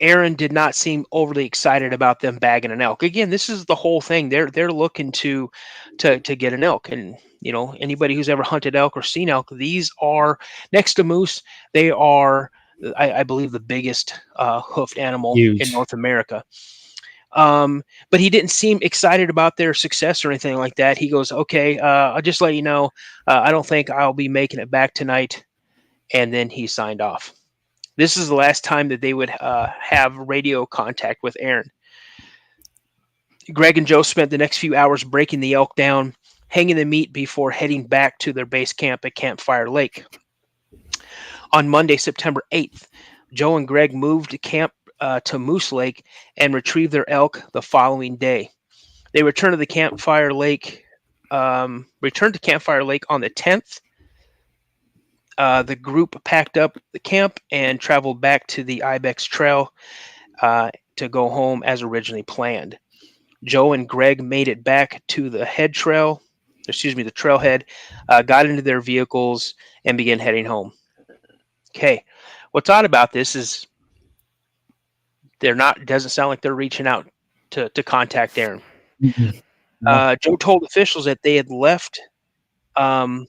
Aaron did not seem overly excited about them bagging an elk. Again, this is the whole thing. They're looking to get an elk, and anybody who's ever hunted elk or seen elk, these are, next to moose, they are, I believe, the biggest hoofed animal in North America. But he didn't seem excited about their success or anything like that. He goes, "Okay, I'll just let you know, I don't think I'll be making it back tonight." And then he signed off. This is the last time that they would have radio contact with Aaron. Greg and Joe spent the next few hours breaking the elk down, hanging the meat before heading back to their base camp at Campfire Lake. On Monday, September 8th, Joe and Greg moved camp to Moose Lake and retrieved their elk the following day. They returned to Campfire Lake on the 10th. The group packed up the camp and traveled back to the Ibex Trail to go home as originally planned. Joe and Greg made it back to the trailhead, got into their vehicles, and began heading home. Okay, what's odd about this is it doesn't sound like they're reaching out to contact Aaron. Mm-hmm. No. Joe told officials that they had left. That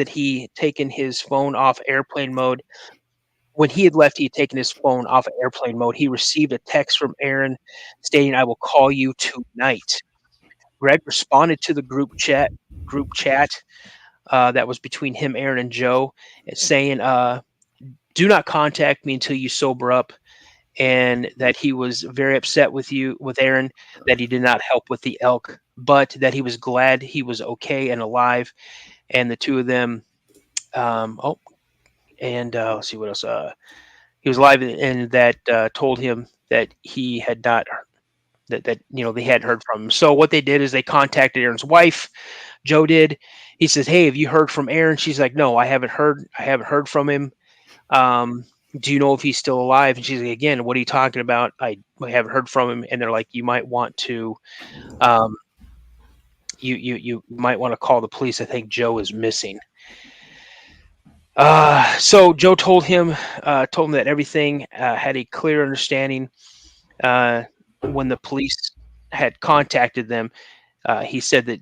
he had taken his phone off airplane mode. When he had left, he had taken his phone off airplane mode. He received a text from Aaron stating, "I will call you tonight." Greg responded to the group chat that was between him, Aaron, and Joe, saying, "Do not contact me until you sober up," and that he was very upset with Aaron, that he did not help with the elk, but that he was glad he was okay and alive. And the two of them, let's see what else. He was alive, and that told him that he had not, that they hadn't heard from him. So what they did is they contacted Aaron's wife. Joe did. He says, "Hey, have you heard from Aaron?" She's like, "No, I haven't heard from him. Do you know if he's still alive?" And she's like, "Again, what are you talking about? I haven't heard from him." And they're like, "You might want to, you might want to call the police. I think Joe is missing." So Joe told him that everything had a clear understanding. When the police had contacted them, he said that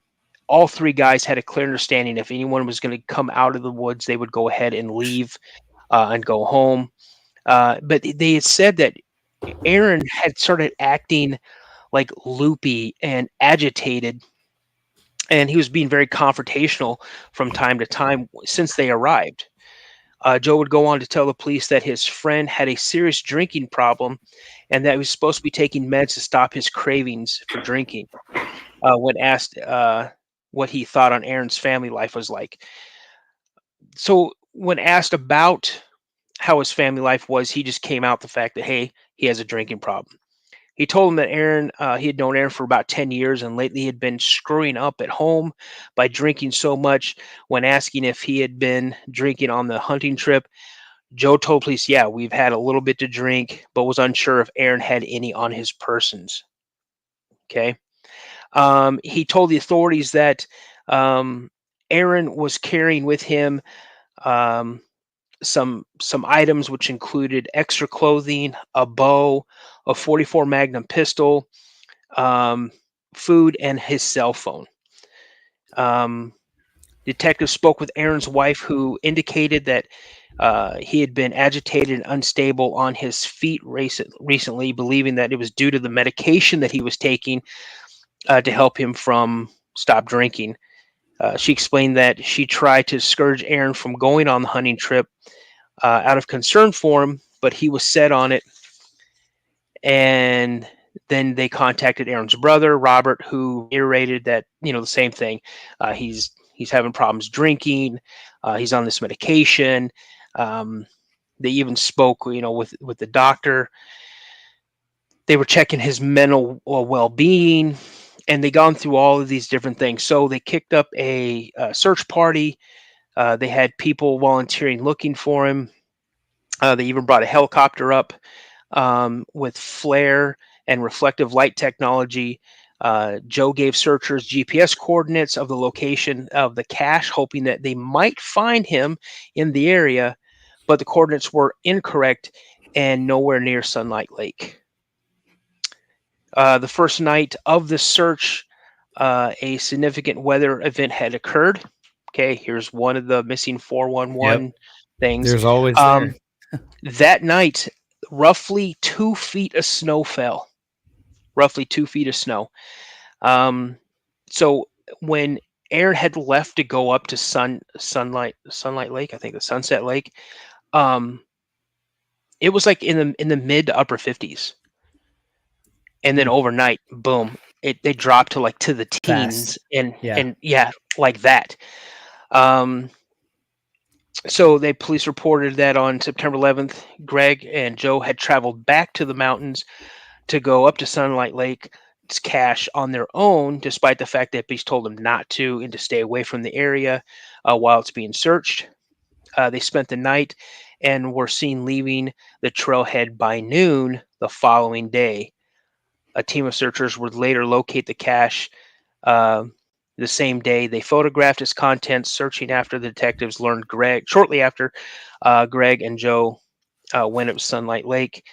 all three guys had a clear understanding. If anyone was going to come out of the woods, they would go ahead and leave and go home. But they had said that Aaron had started acting like loopy and agitated, and he was being very confrontational from time to time since they arrived. Joe would go on to tell the police that his friend had a serious drinking problem and that he was supposed to be taking meds to stop his cravings for drinking. When asked what he thought on Aaron's family life was like. So when asked about how his family life was, he just came out the fact that, hey, he has a drinking problem. He told him that Aaron, he had known Aaron for about 10 years, and lately he had been screwing up at home by drinking so much. When asking if he had been drinking on the hunting trip, Joe told police, yeah, we've had a little bit to drink, but was unsure if Aaron had any on his persons. Okay. He told the authorities that Aaron was carrying with him um, some items which included extra clothing, a bow, a 44 Magnum pistol, food, and his cell phone. Detectives spoke with Aaron's wife, who indicated that he had been agitated and unstable on his feet recently, believing that it was due to the medication that he was taking to help him from stop drinking. She explained that she tried to discourage Aaron from going on the hunting trip out of concern for him, but he was set on it. And then they contacted Aaron's brother, Robert, who reiterated that, the same thing. He's having problems drinking. He's on this medication. They even spoke, with the doctor. They were checking his mental well-being, and they gone through all of these different things. So they kicked up a search party. They had people volunteering looking for him. They even brought a helicopter up with flare and reflective light technology. Joe gave searchers GPS coordinates of the location of the cache, hoping that they might find him in the area, but the coordinates were incorrect and nowhere near Sunlight Lake. The first night of the search, a significant weather event had occurred. Okay, here's one of the missing 411 things. There's always there. That night, roughly 2 feet of snow fell. Roughly 2 feet of snow. So when Aaron had left to go up to Sunlight Lake, I think the Sunset Lake, it was like in the mid to upper 50s. And then overnight, boom, they dropped to to the teens. Fast. and like that. So police reported that on September 11th, Greg and Joe had traveled back to the mountains to go up to Sunlight Lake's cache on their own, despite the fact that police told them not to and to stay away from the area while it's being searched. They spent the night and were seen leaving the trailhead by noon the following day. A team of searchers would later locate the cache the same day. They photographed its contents, searching after the detectives learned shortly after Greg and Joe went up to Sunlight Lake.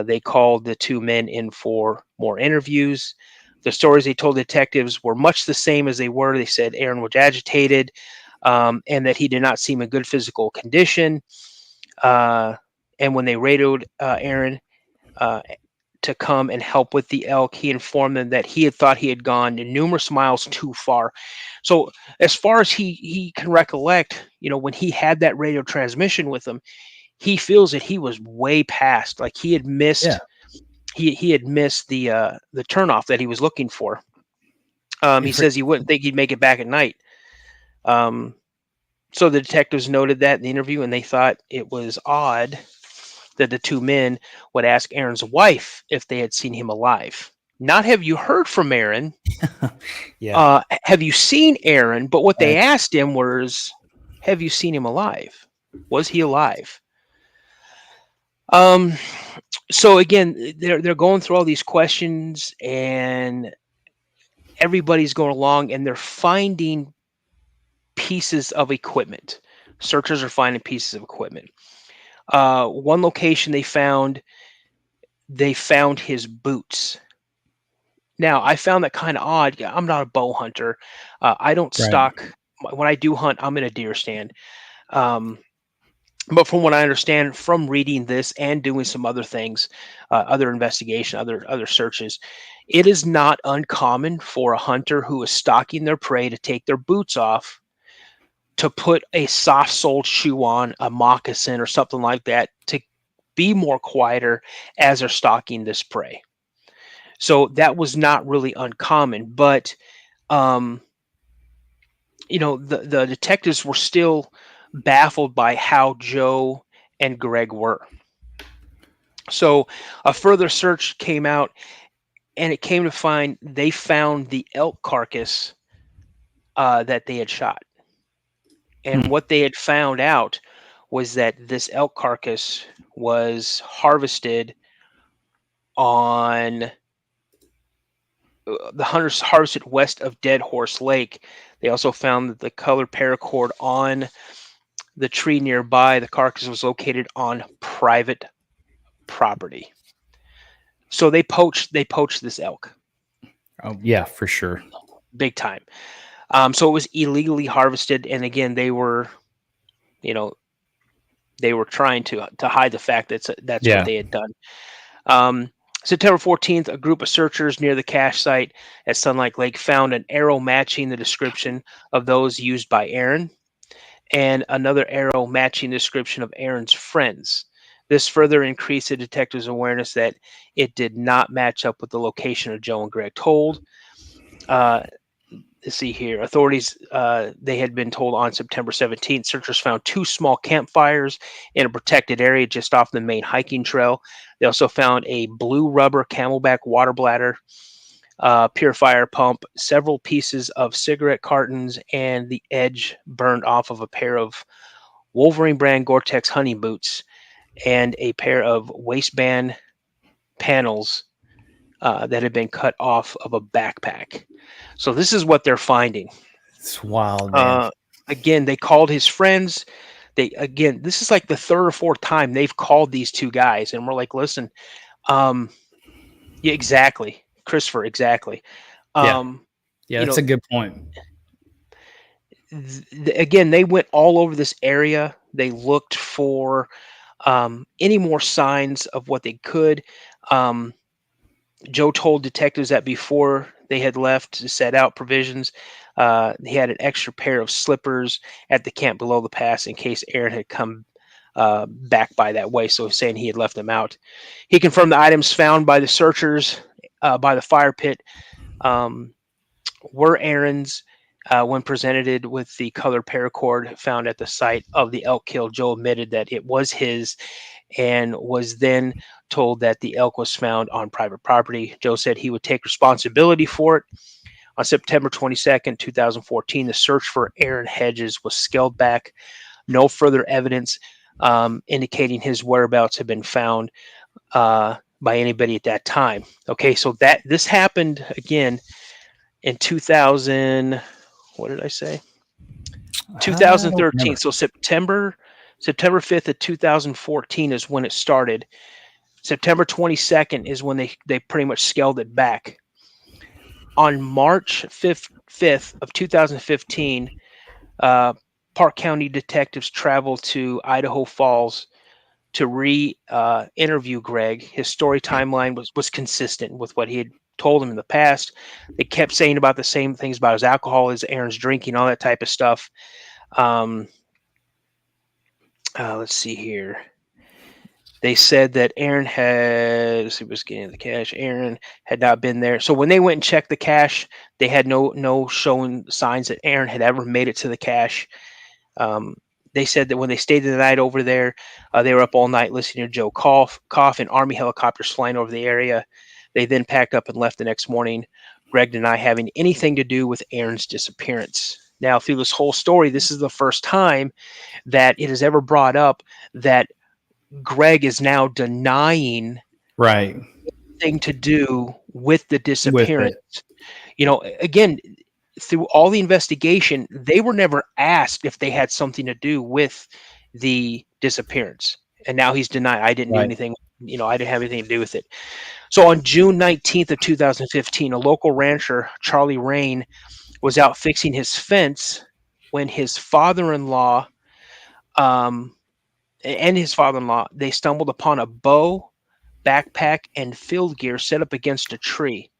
They called the two men in for more interviews. The stories they told detectives were much the same as they were. They said Aaron was agitated and that he did not seem in good physical condition. And when they radioed Aaron to come and help with the elk, he informed them that he had thought he had gone numerous miles too far. So as far as he can recollect, when he had that radio transmission with him, he feels that he was way past, like he had missed, he had missed the turnoff that he was looking for. He says he wouldn't think he'd make it back at night. So the detectives noted that in the interview, and they thought it was odd that the two men would ask Aaron's wife if they had seen him alive. Not have you heard from Aaron? Have you seen Aaron? But what they asked him was, have you seen him alive? Was he alive? So again, they're going through all these questions, and everybody's going along, and they're finding pieces of equipment. Searchers are finding pieces of equipment. One location they found his boots. Now, I found that kind of odd. I'm not a bow hunter. I don't stock. When I do hunt, I'm in a deer stand. But from what I understand from reading this and doing some other things, other investigation, other searches, it is not uncommon for a hunter who is stalking their prey to take their boots off, to put a soft-soled shoe on, a moccasin or something like that, to be more quieter as they're stalking this prey. So that was not really uncommon, but the detectives were still baffled by how Joe and Greg were. So a further search came out, and it came to find they found the elk carcass that they had shot. And what they had found out was that this elk carcass was harvested on the hunters harvested west of Dead Horse Lake. They also found that the colored paracord on the tree nearby, the carcass was located on private property. So they poached this elk. Oh yeah, for sure. Big time. So it was illegally harvested, and again, they were trying to hide the fact that that's what they had done. September 14th, a group of searchers near the cache site at Sunlight Lake found an arrow matching the description of those used by Aaron, and another arrow matching the description of Aaron's friends. This further increased the detectives' awareness that it did not match up with the location of Joe and Greg told. Let's see here. Authorities, they had been told on September 17th, searchers found 2 small campfires in a protected area just off the main hiking trail. They also found a blue rubber Camelback water bladder, purifier pump, several pieces of cigarette cartons, and the edge burned off of a pair of Wolverine brand Gore-Tex hunting boots and a pair of waistband panels that had been cut off of a backpack. So this is what they're finding. It's wild, man. Again, they called his friends. This is like the 3rd or 4th time they've called these 2 guys, and we're like, listen, yeah, exactly, Christopher, exactly. Yeah, that's a good point. Again, they went all over this area. They looked for any more signs of what they could. Joe told detectives that before they had left to set out provisions, he had an extra pair of slippers at the camp below the pass in case Aaron had come back by that way. So saying he had left them out. He confirmed the items found by the searchers by the fire pit were Aaron's. When presented with the colored paracord found at the site of the elk kill, Joe admitted that it was his and was then told that the elk was found on private property. Joe said he would take responsibility for it. On September 22nd, 2014, the search for Aaron Hedges was scaled back. No further evidence indicating his whereabouts had been found by anybody at that time. Okay, so this happened again in 2000. What did I say? 2013. So September 5th of 2014 is when it started. September 22nd is when they pretty much scaled it back. On March 5th of 2015, Park County detectives traveled to Idaho Falls to interview Greg. His story timeline was consistent with what he had told him in the past. They kept saying about the same things about his alcohol, his Aaron's drinking, all that type of stuff. Let's see here. They said that Aaron was getting the cache. Aaron had not been there. So when they went and checked the cache, they had no showing signs that Aaron had ever made it to the cache. They said that when they stayed the night over there, they were up all night listening to Joe cough, and Army helicopters flying over the area. They then packed up and left the next morning. Greg denied having anything to do with Aaron's disappearance. Now, through this whole story, this is the first time that it is ever brought up that Greg is now denying anything to do with the disappearance. Again, through all the investigation, they were never asked if they had something to do with the disappearance. And now he's denied. I didn't do anything. I didn't have anything to do with it. So on June 19th of 2015, a local rancher, Charlie Rain, was out fixing his fence when his father-in-law they stumbled upon a bow, backpack, and field gear set up against a tree.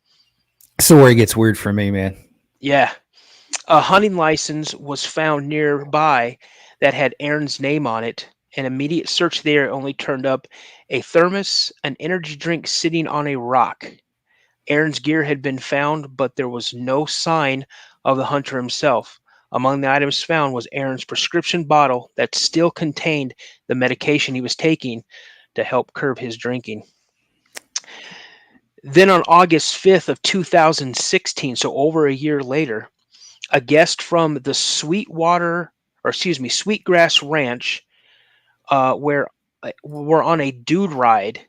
So where it gets weird for me, man. Yeah. A hunting license was found nearby that had Aaron's name on it. An immediate search there only turned up a thermos, an energy drink sitting on a rock. Aaron's gear had been found, but there was no sign of the hunter himself. Among the items found was Aaron's prescription bottle that still contained the medication he was taking to help curb his drinking. Then on August 5th of 2016, so over a year later, a guest from the Sweetgrass Ranch where were on a dude ride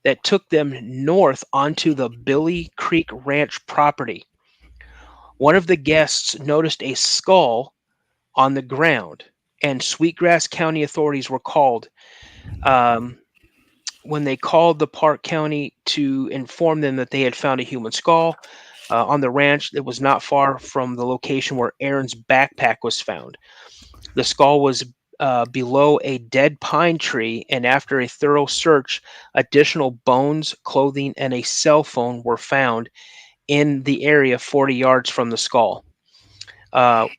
that took them north onto the Billy Creek Ranch property. One of the guests noticed a skull on the ground, and Sweetgrass County authorities were called. When they called the Park County to inform them that they had found a human skull on the ranch that was not far from the location where Aaron's backpack was found. The skull was below a dead pine tree, and after a thorough search, additional bones, clothing, and a cell phone were found in the area 40 yards from the skull. You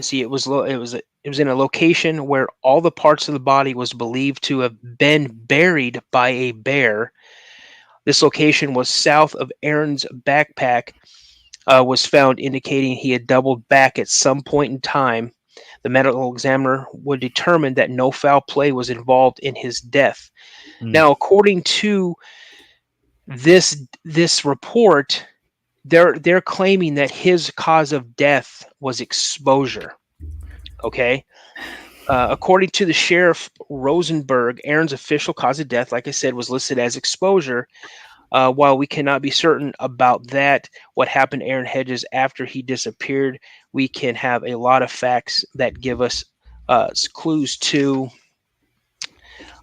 see, it was in a location where all the parts of the body was believed to have been buried by a bear. This location was south of Aaron's backpack was found, indicating he had doubled back at some point in time. The medical examiner would determine that no foul play was involved in his death. Now, according to this report, they're claiming that his cause of death was exposure. Okay. According to the sheriff Rosenberg, Aaron's official cause of death, like I said, was listed as exposure. While we cannot be certain about that, what happened to Aaron Hedges after he disappeared, we can have a lot of facts that give us clues to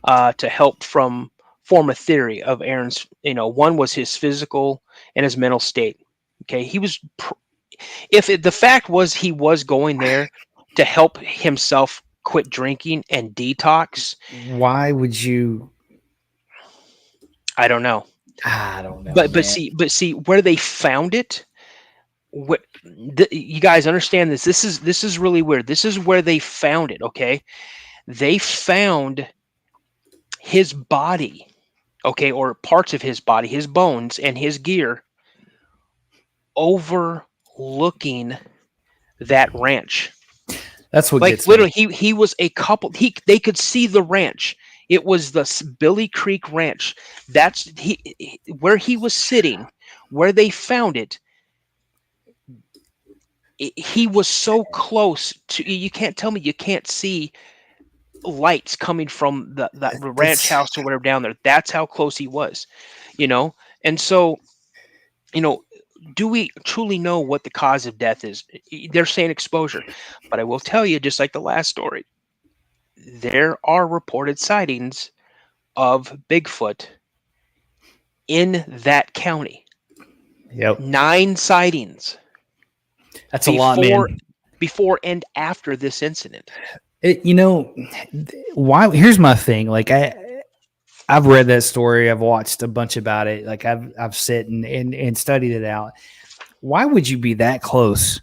help form a theory of Aaron's. One was his physical and his mental state. Okay, the fact was he was going there to help himself quit drinking and detox. Why would you? I don't know. But see where they found it. You guys understand this? This is really weird. This is where they found it. Okay, they found his body. Okay, or parts of his body, his bones and his gear, overlooking that ranch. That's what gets literally me. He was a couple. They could see the ranch. It was the Billy Creek Ranch. That's where he was sitting, where they found it. He was so close to. You can't tell me you can't see lights coming from the ranch house or whatever down there. That's how close he was, And so, do we truly know what the cause of death is? They're saying exposure, but I will tell you, just like the last story, there are reported sightings of Bigfoot in that county. Yep. 9 sightings. That's a lot, man. Before and after this incident. Why? Here's my thing. Like I've read that story. I've watched a bunch about it. Like I've sat and studied it out. Why would you be that close?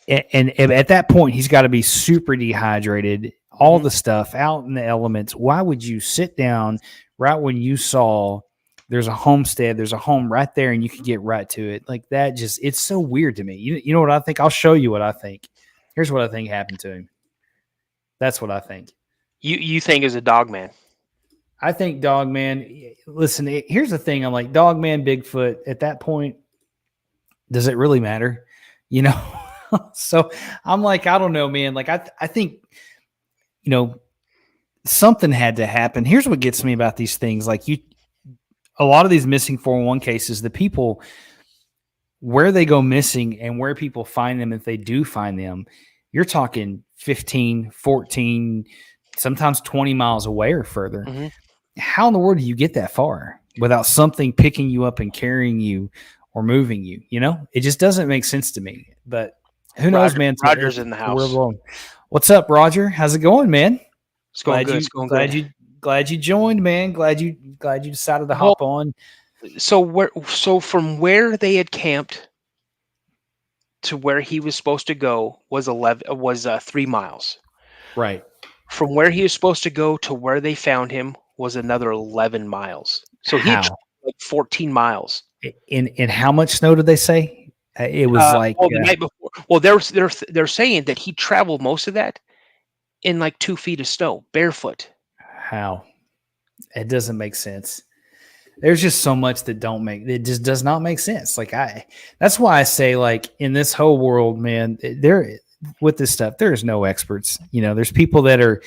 And at that point, he's got to be super dehydrated. All the stuff out in the elements. Why would you sit down right when you saw there's a homestead, there's a home right there, and you could get right to it? Like that, it's so weird to me. You know what I think? I'll show you what I think. Here's what I think happened to him. That's what I think. You think is a Dogman? I think Dogman. Listen, here's the thing. I'm like Dogman, Bigfoot. At that point, does it really matter? So I'm like, I don't know, man. Like I think, something had to happen. Here's what gets me about these things. Like a lot of these missing 411 cases, the people where they go missing and where people find them, if they do find them, you're talking 15, 14, sometimes 20 miles away or further. Mm-hmm. How in the world do you get that far without something picking you up and carrying you or moving you? It just doesn't make sense to me. But who knows, man? Roger's in the house. What's up, Roger? How's it going, man? It's going good. It's going good. Glad you joined, man. Glad you decided to hop on. So from where they had camped to where he was supposed to go was 3 miles. Right. From where he was supposed to go to where they found him was another 11 miles. So he had like 14 miles. In how much snow did they say? It was the night before. Well, they're saying that he traveled most of that in like 2 feet of snow, barefoot. How? It doesn't make sense. There's just so much that it just does not make sense. Like that's why I say, like, in this whole world, man, with this stuff, there is no experts. There's people that are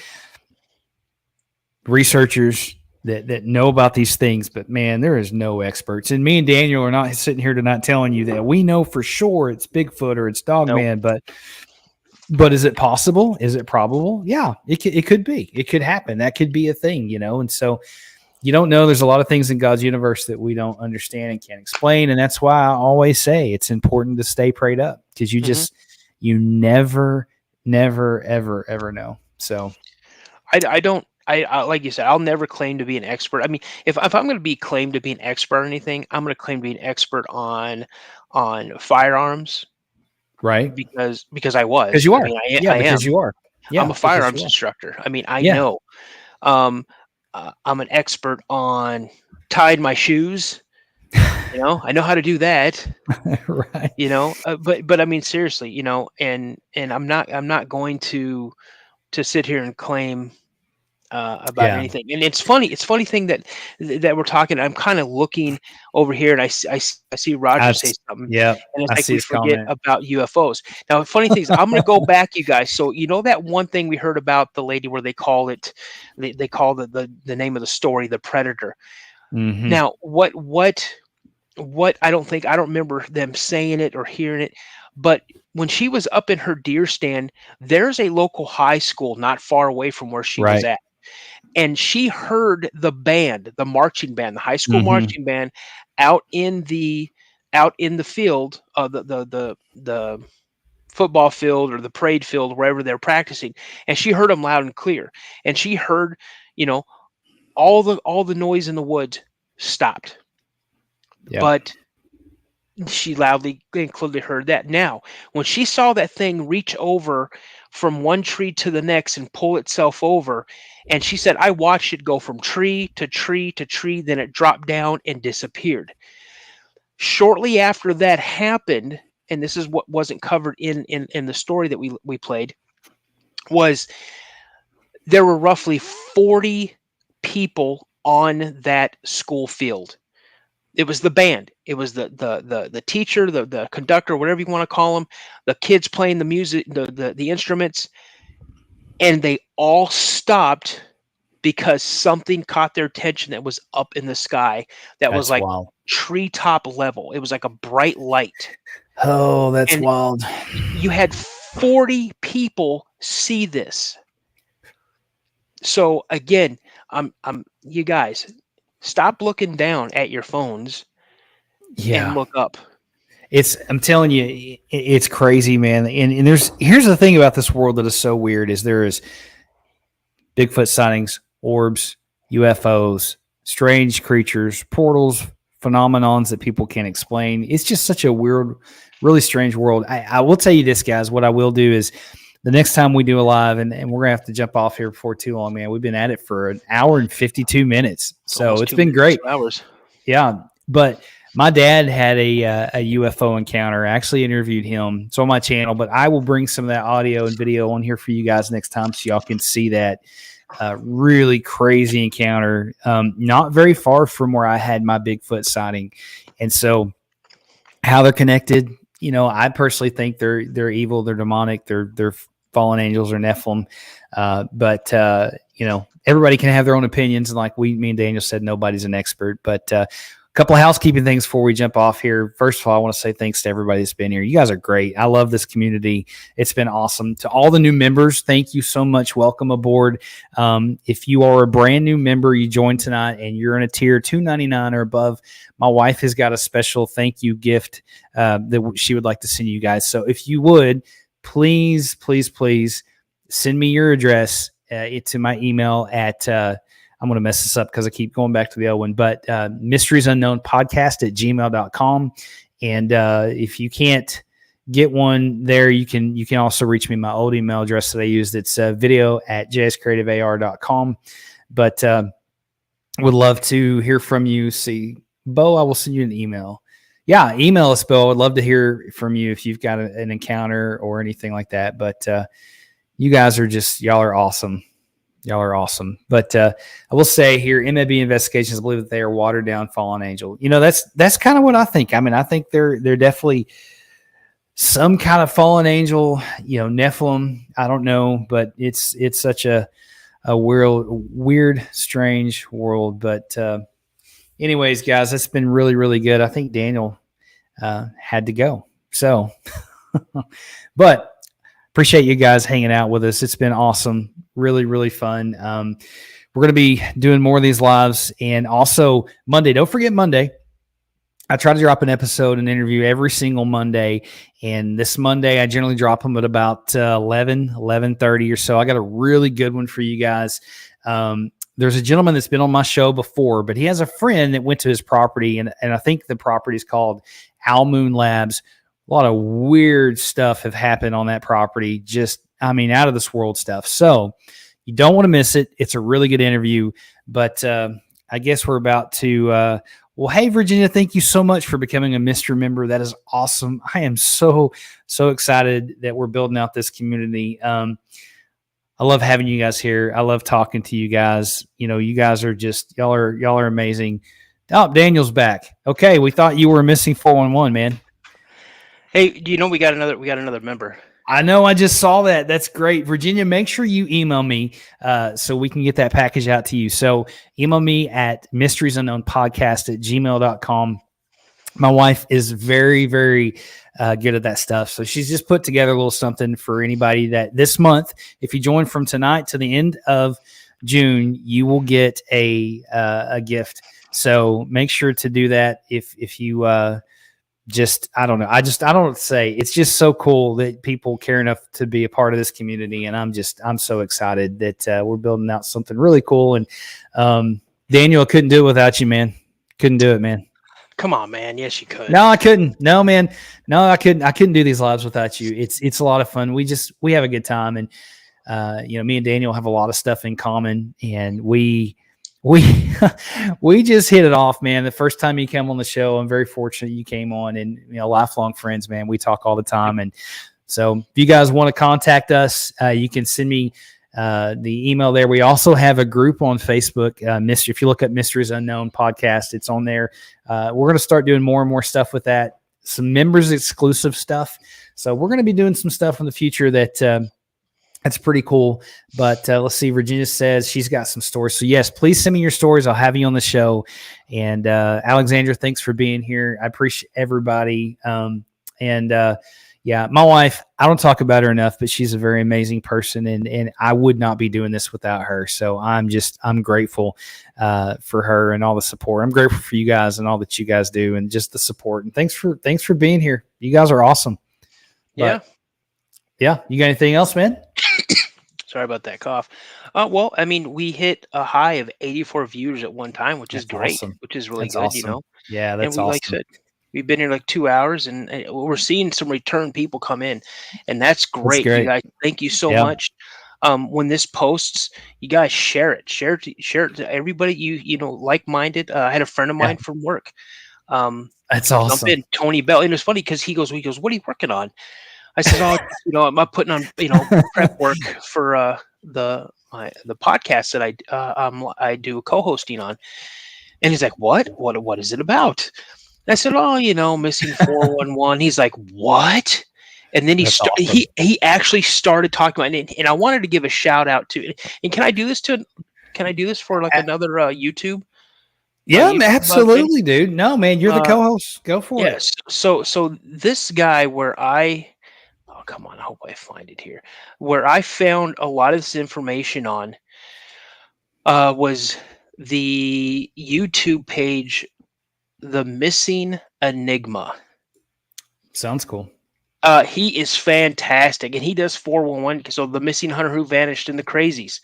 researchers that know about these things, but man, there is no experts. And me and Daniel are not sitting here tonight telling you that we know for sure it's Bigfoot or it's Dogman, but is it possible? Is it probable? Yeah, it could be. It could happen. That could be a thing, And so you don't know. There's a lot of things in God's universe that we don't understand and can't explain. And that's why I always say it's important to stay prayed up, because you never, ever know. So I like you said, I'll never claim to be an expert. I mean, if I'm going to be claimed to be an expert on anything, I'm going to claim to be an expert on firearms. Right. Because I was. Because you are. I mean, I am. You are. Yeah, I'm a firearms instructor. I mean, I know. I'm an expert on tied my shoes. I know how to do that. Right. But I mean, seriously, and I'm not going to sit here and claim about anything. And it's funny thing that we're talking. I'm kind of looking over here, and I see Roger say something. Yeah, and it's like we forget about UFOs. Now, funny things. I'm going to go back, you guys. So that one thing we heard about the lady where they call it, they call the name of the story the Predator. Mm-hmm. Now, what I don't remember them saying it or hearing it, but when she was up in her deer stand, there's a local high school not far away from where she was at. And she heard the band, the marching band, the high school marching band out in the field, the football field or the parade field, wherever they're practicing. And she heard them loud and clear. And she heard, all the noise in the woods stopped. Yeah. But she loudly and clearly heard that. Now, when she saw that thing reach over from one tree to the next and pull itself over, and she said, I watched it go from tree to tree to tree, then it dropped down and disappeared. Shortly after that happened, and this is what wasn't covered in the story that we played, was there were roughly 40 people on that school field. It was the band. It was the teacher, the conductor, whatever you want to call them, the kids playing the music, the instruments, and they all stopped because something caught their attention that was up in the sky. That's was like treetop level. It was like a bright light. Oh, that's wild. You had 40 people see this. So again, you guys, stop looking down at your phones and look up. I'm telling you, it's crazy, man. And here's the thing about this world that is so weird is there is Bigfoot sightings, orbs, UFOs, strange creatures, portals, phenomenons that people can't explain. It's just such a weird, really strange world. I will tell you this, guys. What I will do is the next time we do a live, and we're going to have to jump off here before too long, man. We've been at it for an hour and 52 minutes. So it's been great. 2 hours. Yeah. But my dad had a UFO encounter. I actually interviewed him. It's on my channel, but I will bring some of that audio and video on here for you guys next time so y'all can see that really crazy encounter. Not very far from where I had my Bigfoot sighting. And so how they're connected, I personally think they're evil, they're demonic, they're fallen angels or Nephilim. But everybody can have their own opinions. And like me and Daniel said, nobody's an expert, but a couple of housekeeping things before we jump off here. First of all, I want to say thanks to everybody that's been here. You guys are great. I love this community. It's been awesome. To all the new members, thank you so much. Welcome aboard. If you are a brand new member, you joined tonight and you're in a tier $2.99 or above, my wife has got a special thank you gift that she would like to send you guys. So if you would, please, please, please send me your address to my email at I'm going to mess this up because I keep going back to the old one, but mysteriesunknownpodcast@gmail.com. And if you can't get one there, you can also reach me my old email address that I used. It's video@jscreativear.com. But would love to hear from you. See, Bo, I will send you an email. Yeah, email us, Bo. I would love to hear from you if you've got an encounter or anything like that. But you guys are y'all are awesome. Y'all are awesome. But I will say here, MAB Investigations, I believe that they are watered down fallen angel. That's kind of what I think. I mean, I think they're definitely some kind of fallen angel, Nephilim. I don't know, but it's such a weird, strange world. But anyways, guys, it's been really, really good. I think Daniel had to go. So, but appreciate you guys hanging out with us. It's been awesome. Really, really fun. We're going to be doing more of these lives. And also Monday, don't forget Monday. I try to drop an episode and interview every single Monday. And this Monday, I generally drop them at about 11:30 or so. I got a really good one for you guys. There's a gentleman that's been on my show before, but he has a friend that went to his property, and I think the property is called Owl Moon Labs. A lot of weird stuff have happened on that property. Just, I mean, out of this world stuff. So you don't want to miss it. It's a really good interview, but I guess we're about to, well, hey, Virginia, thank you so much for becoming a mystery member. That is awesome. I am so excited that we're building out this community. I love having you guys here. I love talking to you guys. You know, you guys are just, y'all are amazing. Oh, Daniel's back. Okay. We thought you were missing 411, man. Hey, do you know we got another member? I know. I just saw that. That's great. Virginia, make sure you email me so we can get that package out to you. So email me at mysteriesunknownpodcast@gmail.com. My wife is very, very good at that stuff. So she's just put together a little something for anybody that this month, if you join from tonight to the end of June, you will get a gift. So make sure to do that. If you just, I don't know. I don't know what to say. It's just so cool that people care enough to be a part of this community. And I'm so excited that we're building out something really cool. And Daniel, I couldn't do it without you, man. Couldn't do it, man. Come on, man. Yes, you could. No, I couldn't. No, man. No, I couldn't. I couldn't do these lives without you. It's a lot of fun. We have a good time. And, me and Daniel have a lot of stuff in common, and we just hit it off, man. The first time you came on the show, I'm very fortunate you came on, and, lifelong friends, man. We talk all the time. And so if you guys want to contact us, you can send me the email there. We also have a group on Facebook. If you look at Mysteries Unknown Podcast, it's on there. We're going to start doing more and more stuff with that. Some members exclusive stuff. So we're going to be doing some stuff in the future that's pretty cool. But let's see. Virginia says she's got some stories. So yes, please send me your stories. I'll have you on the show. And Alexandra, thanks for being here. I appreciate everybody. Yeah, my wife, I don't talk about her enough, but she's a very amazing person, and I would not be doing this without her. So I'm grateful for her and all the support. I'm grateful for you guys and all that you guys do, and just the support. And thanks for being here. You guys are awesome. But, yeah. You got anything else, man? Sorry about that cough. Well, I mean, we hit a high of 84 viewers at one time, which is great, awesome. Which is really That's good, awesome. Yeah, that's and we, awesome. Like I said, we've been here like 2 hours, and we're seeing some return people come in, and that's great. You guys, thank you so much. When this posts, you guys share it to everybody. You know, like-minded. I had a friend of mine from work. That's awesome. Tony Bell, and it's funny because he goes, "What are you working on?" I said, "Oh, I'm putting on prep work for the podcast that I do co-hosting on." And he's like, "What is it about?" And I said, missing 411. He's like, "What?" And then awesome. he actually started talking about it. And I wanted to give a shout out to, and can I do this for like another YouTube? Yeah, absolutely, dude. No, man, you're the co-host. Go for it. Yes. So this guy come on, I hope I find it here. Where I found a lot of this information on was the YouTube page, The Missing Enigma. Sounds cool. He is fantastic, and he does 411. So The Missing Hunter Who Vanished and the Crazies,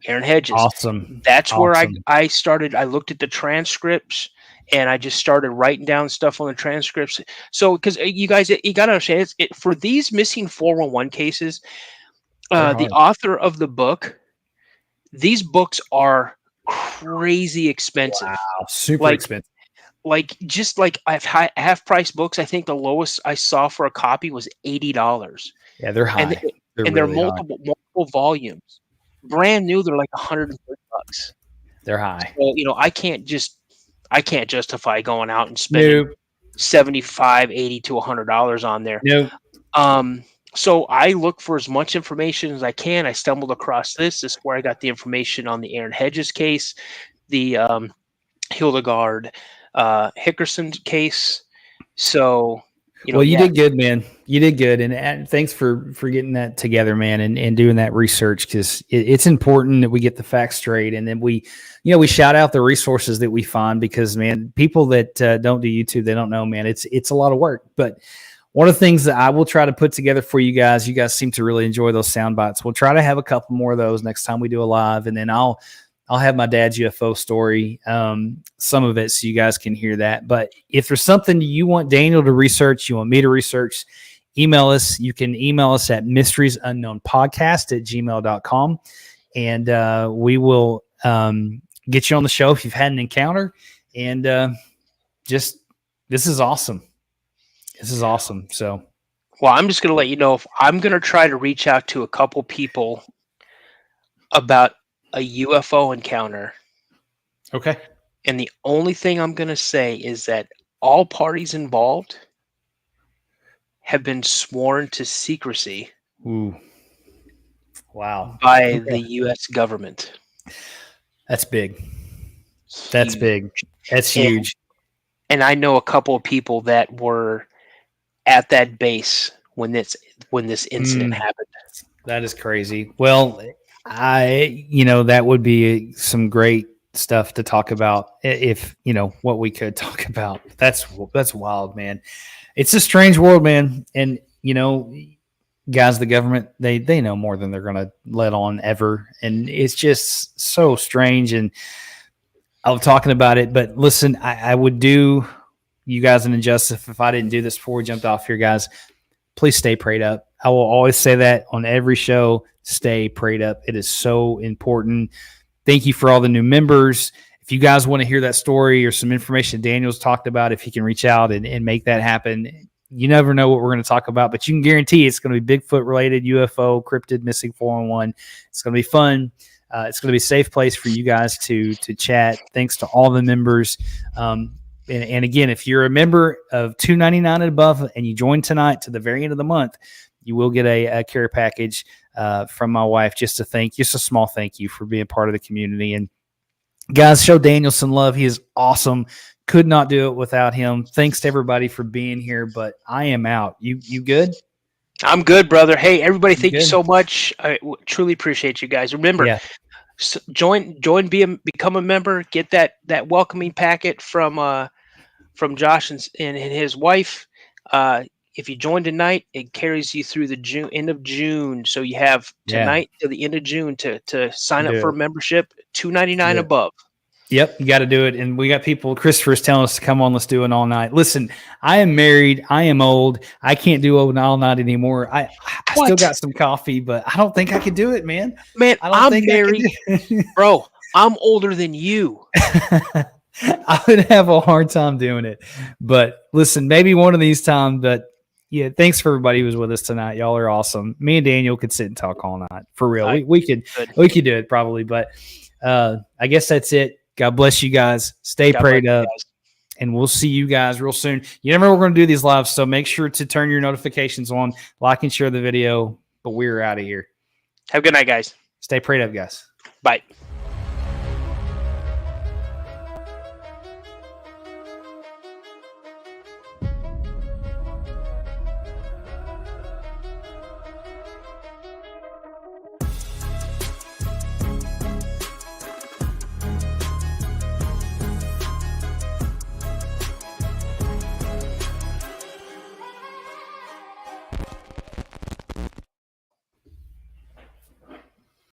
Aaron Hedges. Awesome. That's where I started. I looked at the transcripts, and I just started writing down stuff on the transcripts. So, because you guys, you got to understand, for these missing 411 cases, the author of the book, these books are crazy expensive. Wow, super expensive. Just like I've half price books. I think the lowest I saw for a copy was $80. Yeah, they're high. They're multiple volumes. Brand new, they're like $130. They're high. So, I can't justify going out and spending $75, $80 to $100 on there. Nope. So I look for as much information as I can. I stumbled across this. This is where I got the information on the Aaron Hedges case, the Hildegard Hickerson case. So, Well, you did good, man. You did good, and thanks for getting that together, man, and doing that research, because it's important that we get the facts straight, and then we shout out the resources that we find, because, man, people that don't do YouTube, they don't know, man. It's a lot of work, but one of the things that I will try to put together for you guys seem to really enjoy those sound bites. We'll try to have a couple more of those next time we do a live, and then I'll have my dad's UFO story, some of it, so you guys can hear that. But if there's something you want Daniel to research, you want me to research, email us. You can email us at mysteriesunknownpodcast@gmail.com, and we will get you on the show if you've had an encounter. And this is awesome. This is awesome. So, well, I'm just going to let you know, if I'm going to try to reach out to a couple people about a UFO encounter. Okay. And the only thing I'm going to say is that all parties involved have been sworn to secrecy. Ooh. Wow. By the U.S. government. That's big. That's big. That's huge. And I know a couple of people that were at that base when this incident happened. That is crazy. Well, that would be some great stuff to talk about, if what we could talk about. That's wild, man. It's a strange world, man. And guys, the government, they know more than they're gonna let on ever, and it's just so strange. And I'm talking about it, but listen, I would do you guys an injustice if I didn't do this before we jumped off here, guys. Please stay prayed up. I will always say that on every show. Stay prayed up. It is so important. Thank you for all the new members. If you guys want to hear that story or some information Daniel's talked about, if he can reach out and make that happen, you never know what we're going to talk about, but you can guarantee it's going to be Bigfoot related, UFO, cryptid, missing 411. It's going to be fun. It's going to be a safe place for you guys to chat. Thanks to all the members. And again, if you're a member of $2.99 and above and you join tonight to the very end of the month, you will get a care package from my wife, just a small thank you for being part of the community. And guys, show Daniel some love. He is awesome. Could not do it without him. Thanks to everybody for being here, but I am out. You good? I'm good, brother. Hey, everybody, thank you so much. I truly appreciate you guys. Remember, become a member, get that welcoming packet from Josh and his wife. If you join tonight, it carries you through the end of June. So you have tonight till the end of June to sign up for a membership, $2.99 above. Yep, you got to do it. And we got people, Christopher's telling us to come on, let's do it all night. Listen, I am married. I am old. I can't do all night anymore. I still got some coffee, but I don't think I could do it, man. Man, I'm married. Bro, I'm older than you. I would have a hard time doing it. But listen, maybe one of these times, but yeah, thanks for everybody who was with us tonight. Y'all are awesome. Me and Daniel could sit and talk all night. For real. We could do it probably, but I guess that's it. God bless you guys. Stay prayed up. And we'll see you guys real soon. You never know we're going to do these lives, so make sure to turn your notifications on, like and share the video. But we're out of here. Have a good night, guys. Stay prayed up, guys. Bye.